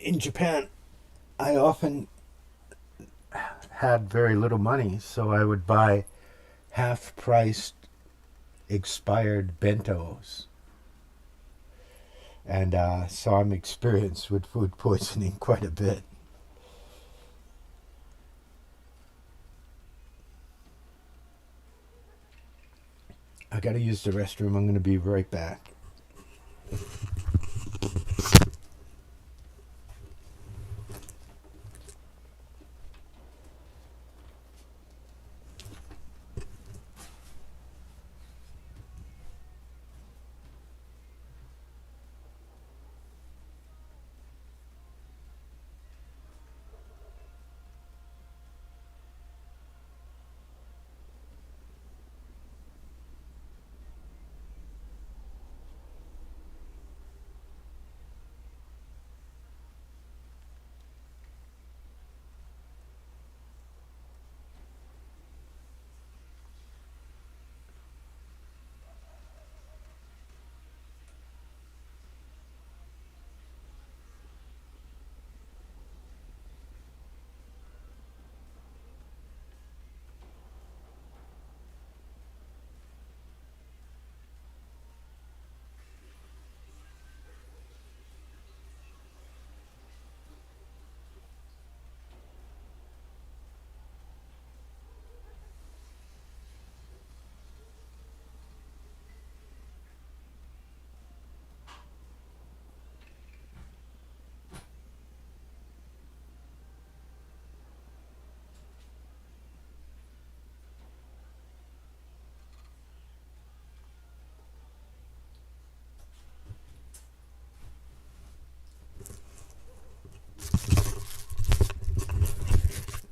In Japan, I often had very little money, so I would buy half-priced expired bentos. And so I'm experienced with food poisoning quite a bit. I gotta use the restroom. I'm gonna be right back.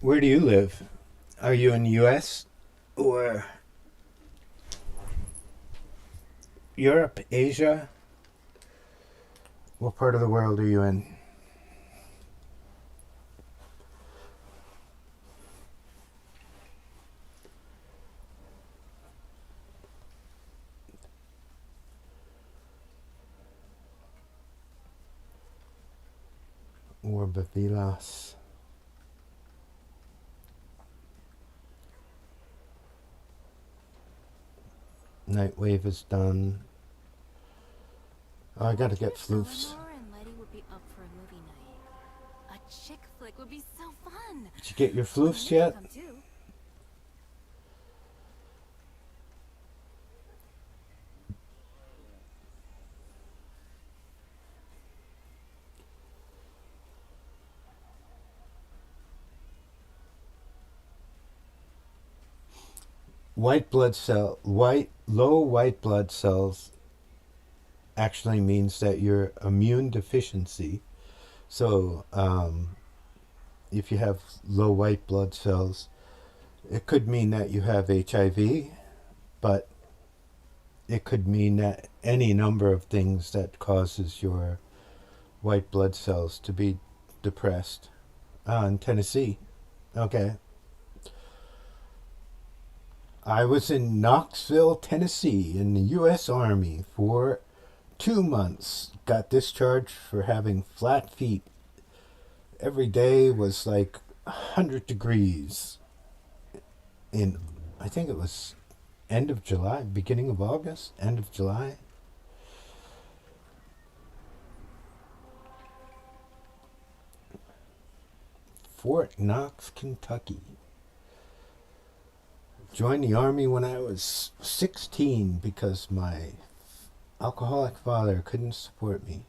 Where do you live? Are you in the U.S. or Europe, Asia? What part of the world are you in? Or Bavilas? Nightwave is done. Oh, I gotta get floofs. Eleanor and Letty would be up for a movie night. A chick flick would be so fun. Did you get your floofs You can yet? come too. Low white blood cells actually means that you're immune deficiency. So, if you have low white blood cells, it could mean that you have HIV, but it could mean that any number of things that causes your white blood cells to be depressed. In Tennessee. Okay. I was in Knoxville, Tennessee, in the U.S. Army for 2 months. Got discharged for having flat feet. Every day was like 100 degrees. I think it was end of July, beginning of August, end of July. Fort Knox, Kentucky. Joined the Army when I was 16 because my alcoholic father couldn't support me.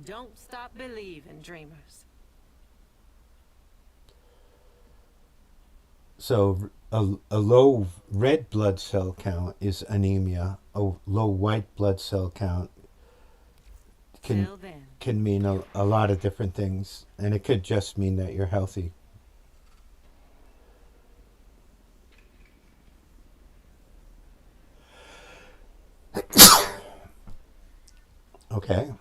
Don't stop believing, dreamers. So a low red blood cell count is anemia. A low white blood cell count Till then. can mean a lot of different things, and it could just mean that you're healthy. Okay.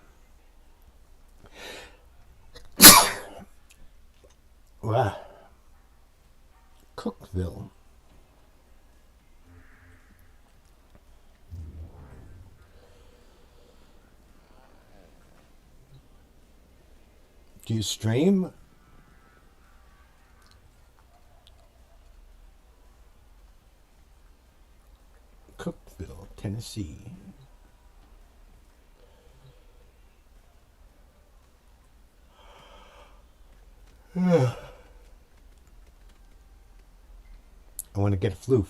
Wow. Cookville. Do you stream? Cookville, Tennessee. I want to get a floof.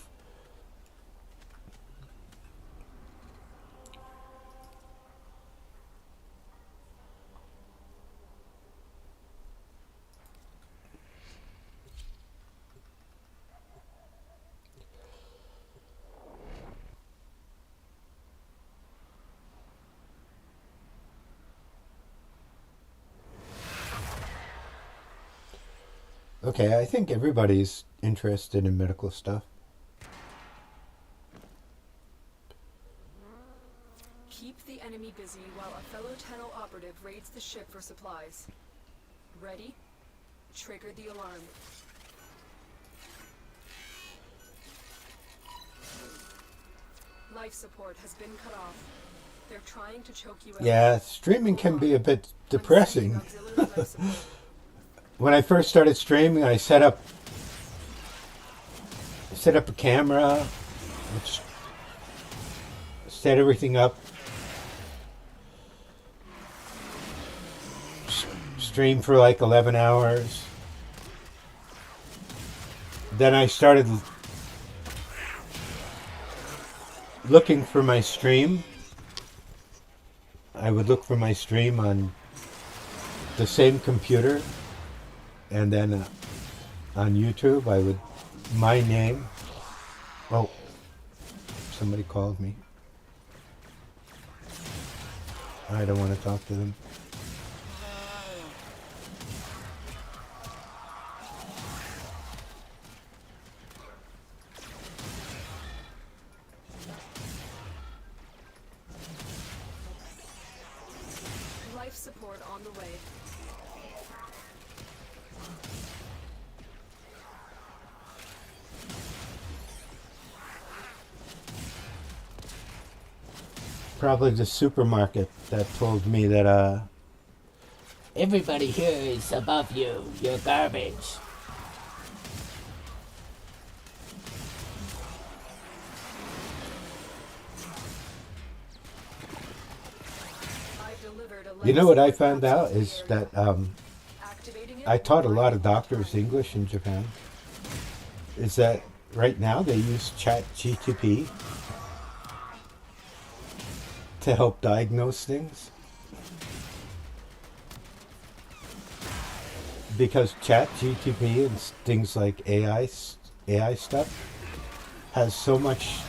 Okay, I think everybody's interested in medical stuff. Keep the enemy busy while a fellow Tenno operative raids the ship for supplies. Ready? Trigger the alarm. Life support has been cut off. They're trying to choke you out. Yeah, streaming can be a bit depressing. I'm sending auxiliary life support. When I first started streaming, I set up a camera, which set everything up, streamed for like 11 hours. Then I started looking for my stream. I would look for my stream on the same computer, and then on YouTube I would, my name, oh, somebody called me. I don't want to talk to them. support on the way. Probably the supermarket that told me that everybody here is above you. You're garbage. I've delivered a You know what I life found support out is capsule that Activating it I taught a with lot of my doctors English in Japan. Is that right now they use ChatGTP to help diagnose things? Because ChatGTP and things like AI stuff has so much,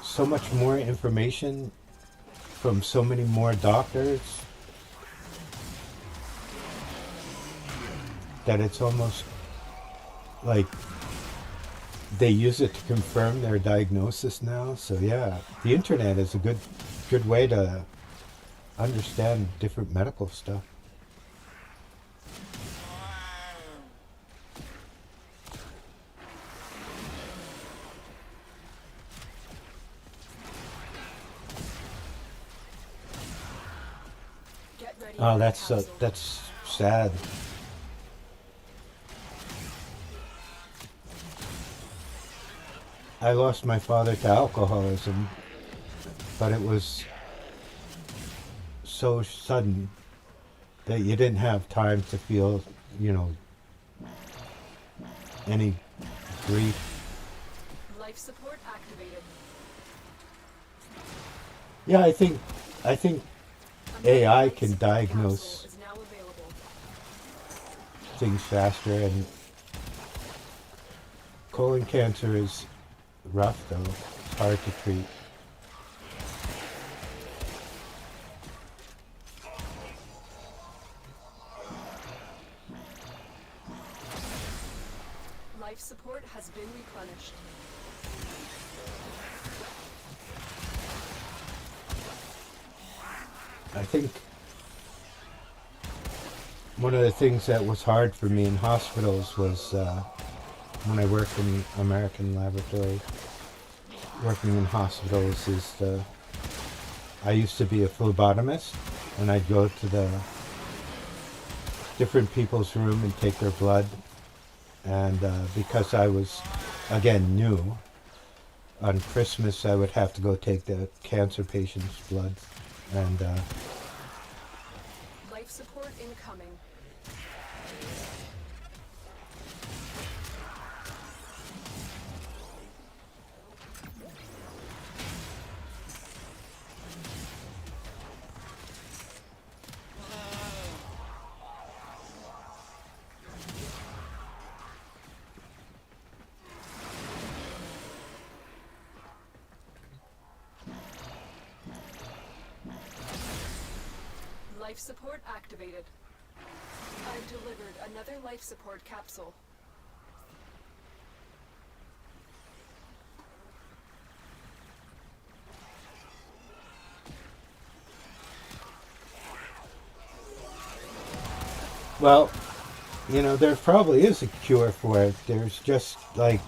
so much more information from so many more doctors that it's almost like they use it to confirm their diagnosis now. So yeah, the internet is a good way to understand different medical stuff. Get ready Oh, for the that's capsule. sad. I lost my father to alcoholism, but it was so sudden that you didn't have time to feel, any grief. Life support activated. Yeah, I think Another AI life can support diagnose capsule is now available. things faster, and colon cancer is rough though. It's hard to treat. Life support has been replenished. I think one of the things that was hard for me in hospitals was when I worked in American laboratory, working in hospitals I used to be a phlebotomist, and I'd go to the different people's room and take their blood, and because I was, again, new, on Christmas I would have to go take the cancer patient's blood, and Life support incoming. Life support activated. I've delivered another life support capsule. well, there probably is a cure for it. There's just like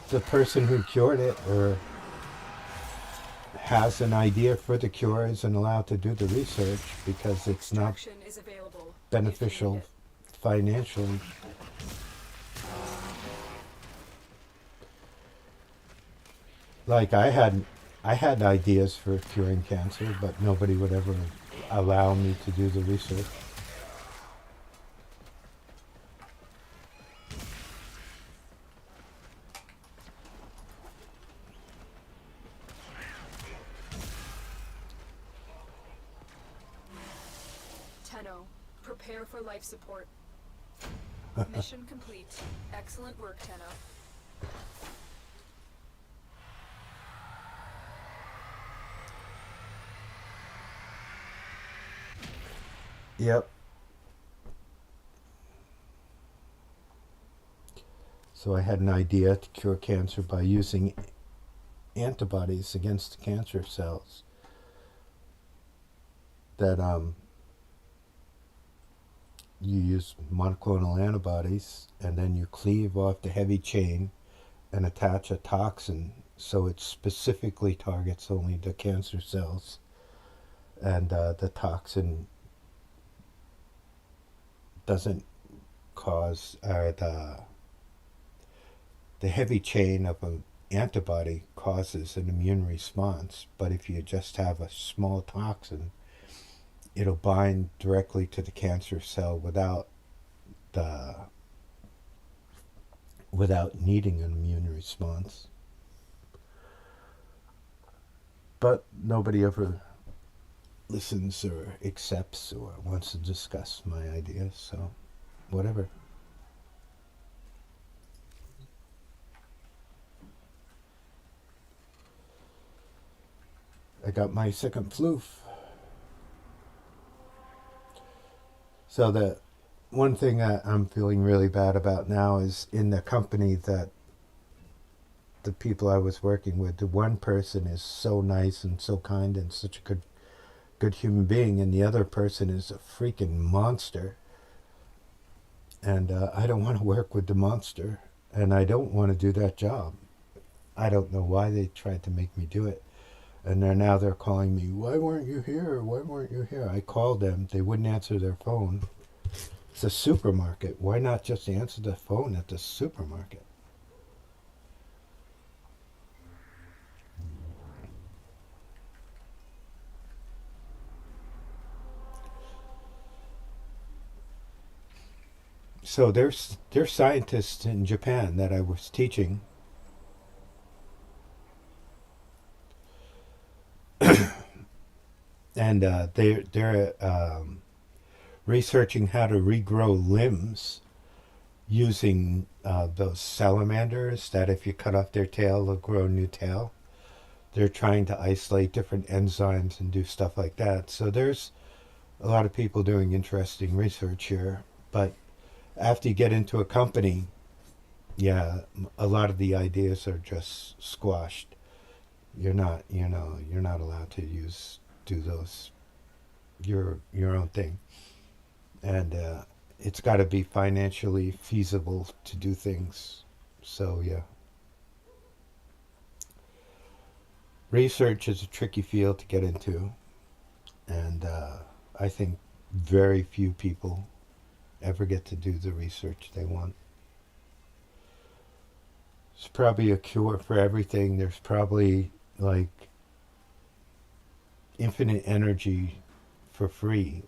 the person who cured it or has an idea for the cure isn't allowed to do the research because it's not Extraction is available. beneficial financially. Like I had ideas for curing cancer, but nobody would ever allow me to do the research. Tenno, prepare for life support. Mission complete. Excellent work, Tenno. Yep. So I had an idea to cure cancer by using antibodies against the cancer cells that you use monoclonal antibodies, and then you cleave off the heavy chain and attach a toxin so it specifically targets only the cancer cells. And the toxin doesn't cause, the heavy chain of an antibody causes an immune response, but if you just have a small toxin, it'll bind directly to the cancer cell without needing an immune response. But nobody ever listens or accepts or wants to discuss my ideas, so whatever. I got my second floof. So the one thing that I'm feeling really bad about now is in the company that the people I was working with, the one person is so nice and so kind and such a good human being, and the other person is a freaking monster. And I don't want to work with the monster, and I don't want to do that job. I don't know why they tried to make me do it. And they're calling me, why weren't you here? Why weren't you here? I called them. They wouldn't answer their phone. It's a supermarket. Why not just answer the phone at the supermarket? So there's scientists in Japan that I was teaching. And they're researching how to regrow limbs using those salamanders that if you cut off their tail, they'll grow a new tail. They're trying to isolate different enzymes and do stuff like that. So there's a lot of people doing interesting research here. But after you get into a company, yeah, a lot of the ideas are just squashed. You're not allowed to do those your own thing, and it's got to be financially feasible to do things. So yeah, research is a tricky field to get into, and I think very few people ever get to do the research they want. There's probably a cure for everything. There's probably like infinite energy for free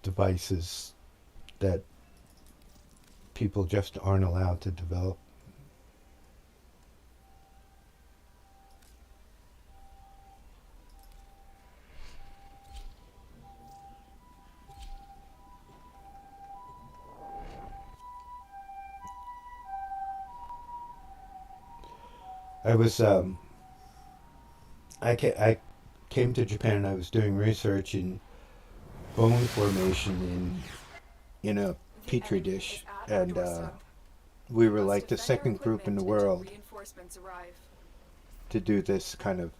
devices that people just aren't allowed to develop. I came to Japan and I was doing research in bone formation in a petri dish, and we were like the second group in the world to do this kind of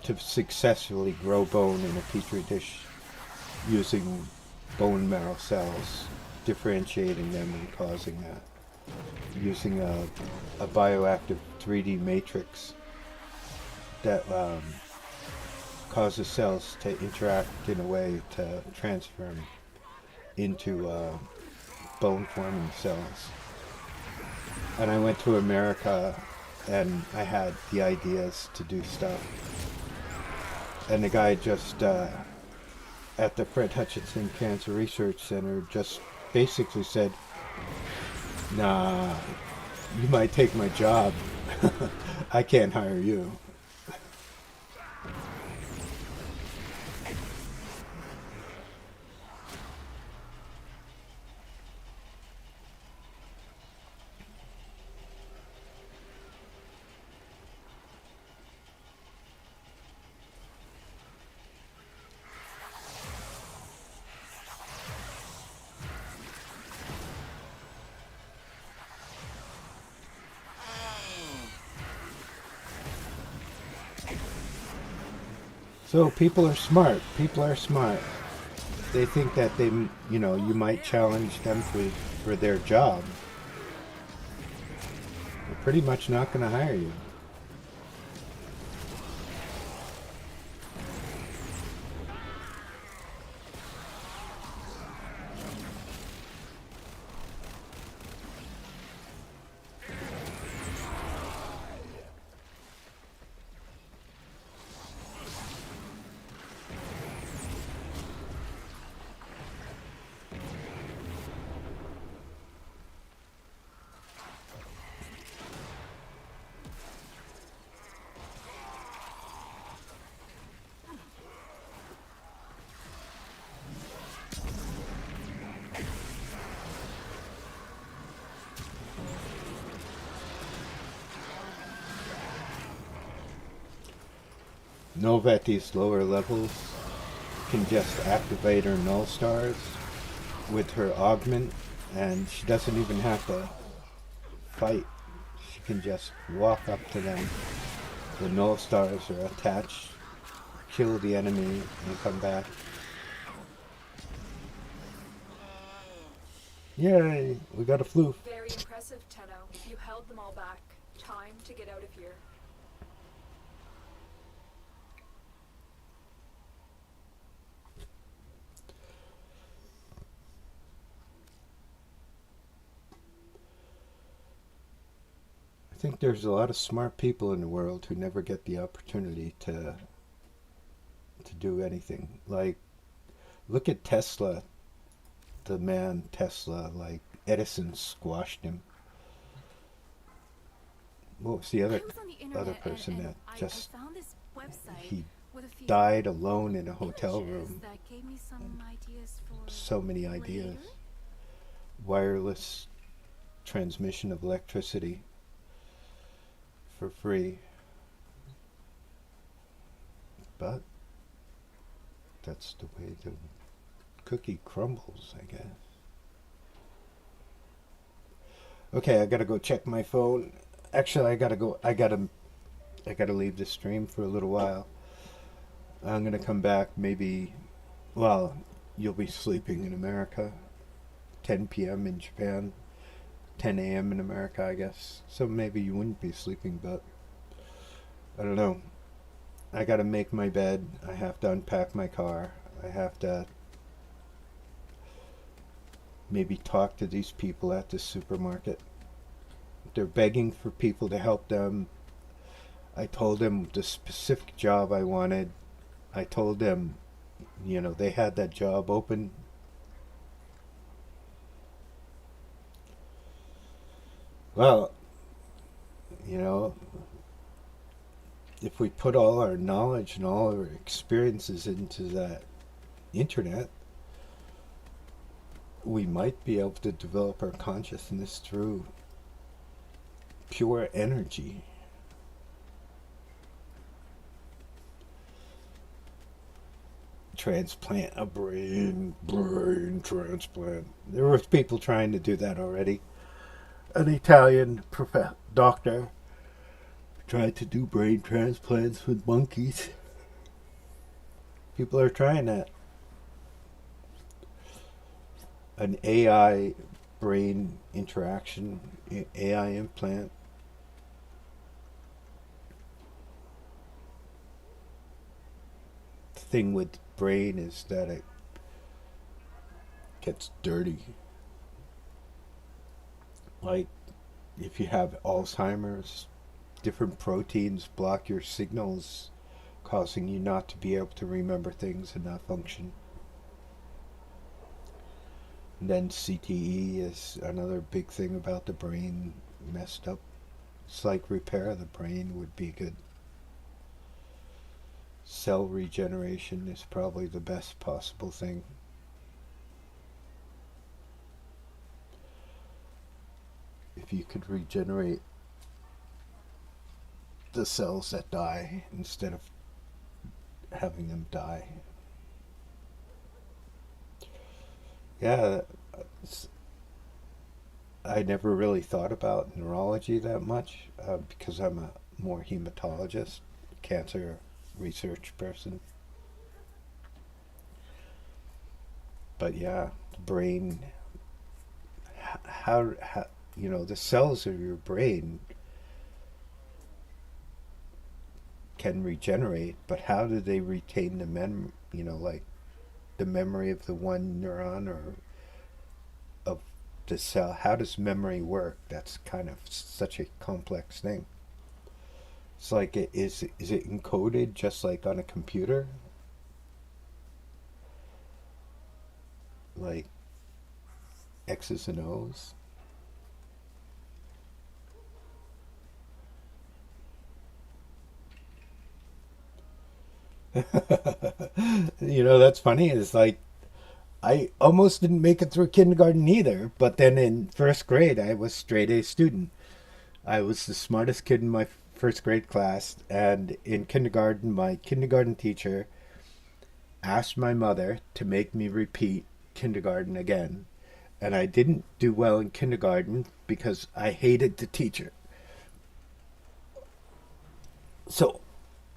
to successfully grow bone in a petri dish using bone marrow cells, differentiating them and causing that, using a bioactive 3D matrix that causes cells to interact in a way to transform into bone forming cells. And I went to America and I had the ideas to do stuff. And the guy just at the Fred Hutchinson Cancer Research Center just basically said, nah, you might take my job. I can't hire you. So people are smart. People are smart. they think that you might challenge them for their job, they're pretty much not going to hire you. Nova at these lower levels can just activate her null stars with her augment, and she doesn't even have to fight. She can just walk up to them. The null stars are attached, kill the enemy, and come back. Yay! We got a floof. Very impressive, Tenno. You held them all back. Time to get out of here. I think there's a lot of smart people in the world who never get the opportunity to do anything. Like, look at Tesla, the man Tesla. Like, Edison squashed him. What was the other person that just found this website he with a few died alone in a hotel images room? that gave me some ideas for So many ideas. later. Wireless transmission of electricity for free. But that's the way the cookie crumbles, I guess. Okay, I gotta go check my phone. Actually, I gotta leave the stream for a little while. I'm gonna come back maybe, well, you'll be sleeping in America. 10 p.m. in Japan. 10 a.m. in America, I guess. So maybe you wouldn't be sleeping, but I don't know. I gotta make my bed. I have to unpack my car. I have to maybe talk to these people at the supermarket. They're begging for people to help them. I told them the specific job I wanted. I told them, they had that job open. Well, if we put all our knowledge and all our experiences into that internet, we might be able to develop our consciousness through pure energy. Transplant a brain transplant. There were people trying to do that already. An Italian doctor tried to do brain transplants with monkeys. People are trying that. An AI brain interaction, AI implant. The thing with brain is that it gets dirty. Like, if you have Alzheimer's, different proteins block your signals, causing you not to be able to remember things and not function. And then CTE is another big thing about the brain messed up. It's like repair of the brain would be good. Cell regeneration is probably the best possible thing. If you could regenerate the cells that die instead of having them die. Yeah, I never really thought about neurology that much because I'm a more hematologist, cancer research person. But yeah, the brain, how you know, the cells of your brain can regenerate, but how do they retain the you know, like the memory of the one neuron or of the cell? How does memory work? That's kind of such a complex thing. It's like, is it encoded just like on a computer? Like X's and O's? You know, that's funny. It's like I almost didn't make it through kindergarten either, but then in first grade, I was straight A student. I was the smartest kid in my first grade class, and in kindergarten, my kindergarten teacher asked my mother to make me repeat kindergarten again. And I didn't do well in kindergarten because I hated the teacher. So,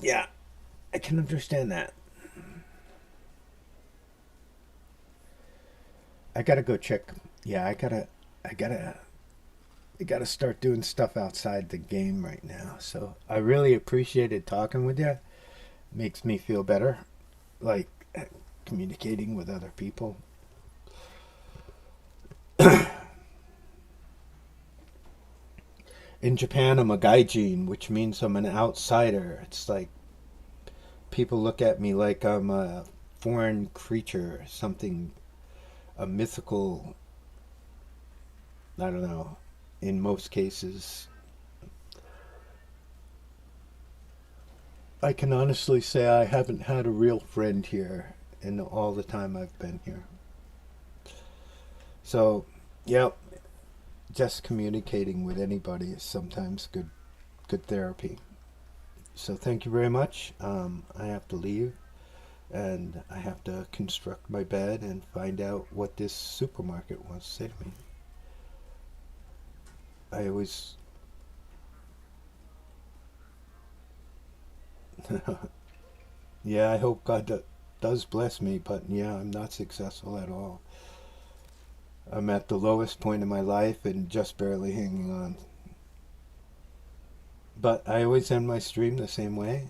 yeah, I can understand that. I gotta go check. Yeah, I gotta, I gotta start doing stuff outside the game right now. So I really appreciated talking with you. Makes me feel better, like communicating with other people. In Japan, I'm a gaijin, which means I'm an outsider. It's like people look at me like I'm a foreign creature, something, a mythical, I don't know, in most cases. I can honestly say I haven't had a real friend here in all the time I've been here. So, yep, just communicating with anybody is sometimes good therapy. So thank you very much. I have to leave, and I have to construct my bed and find out what this supermarket wants to say to me. I always yeah, I hope God does bless me, but yeah, I'm not successful at all. I'm at the lowest point in my life and just barely hanging on. But I always end my stream the same way.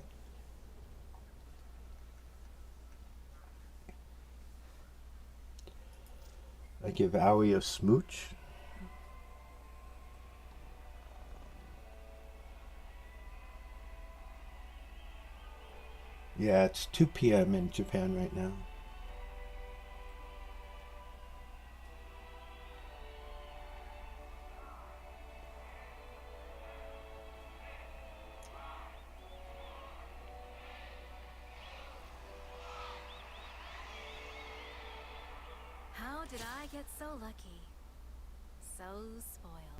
I give Owie a smooch. Yeah, it's 2 p.m. in Japan right now. How did I get so lucky? So spoiled.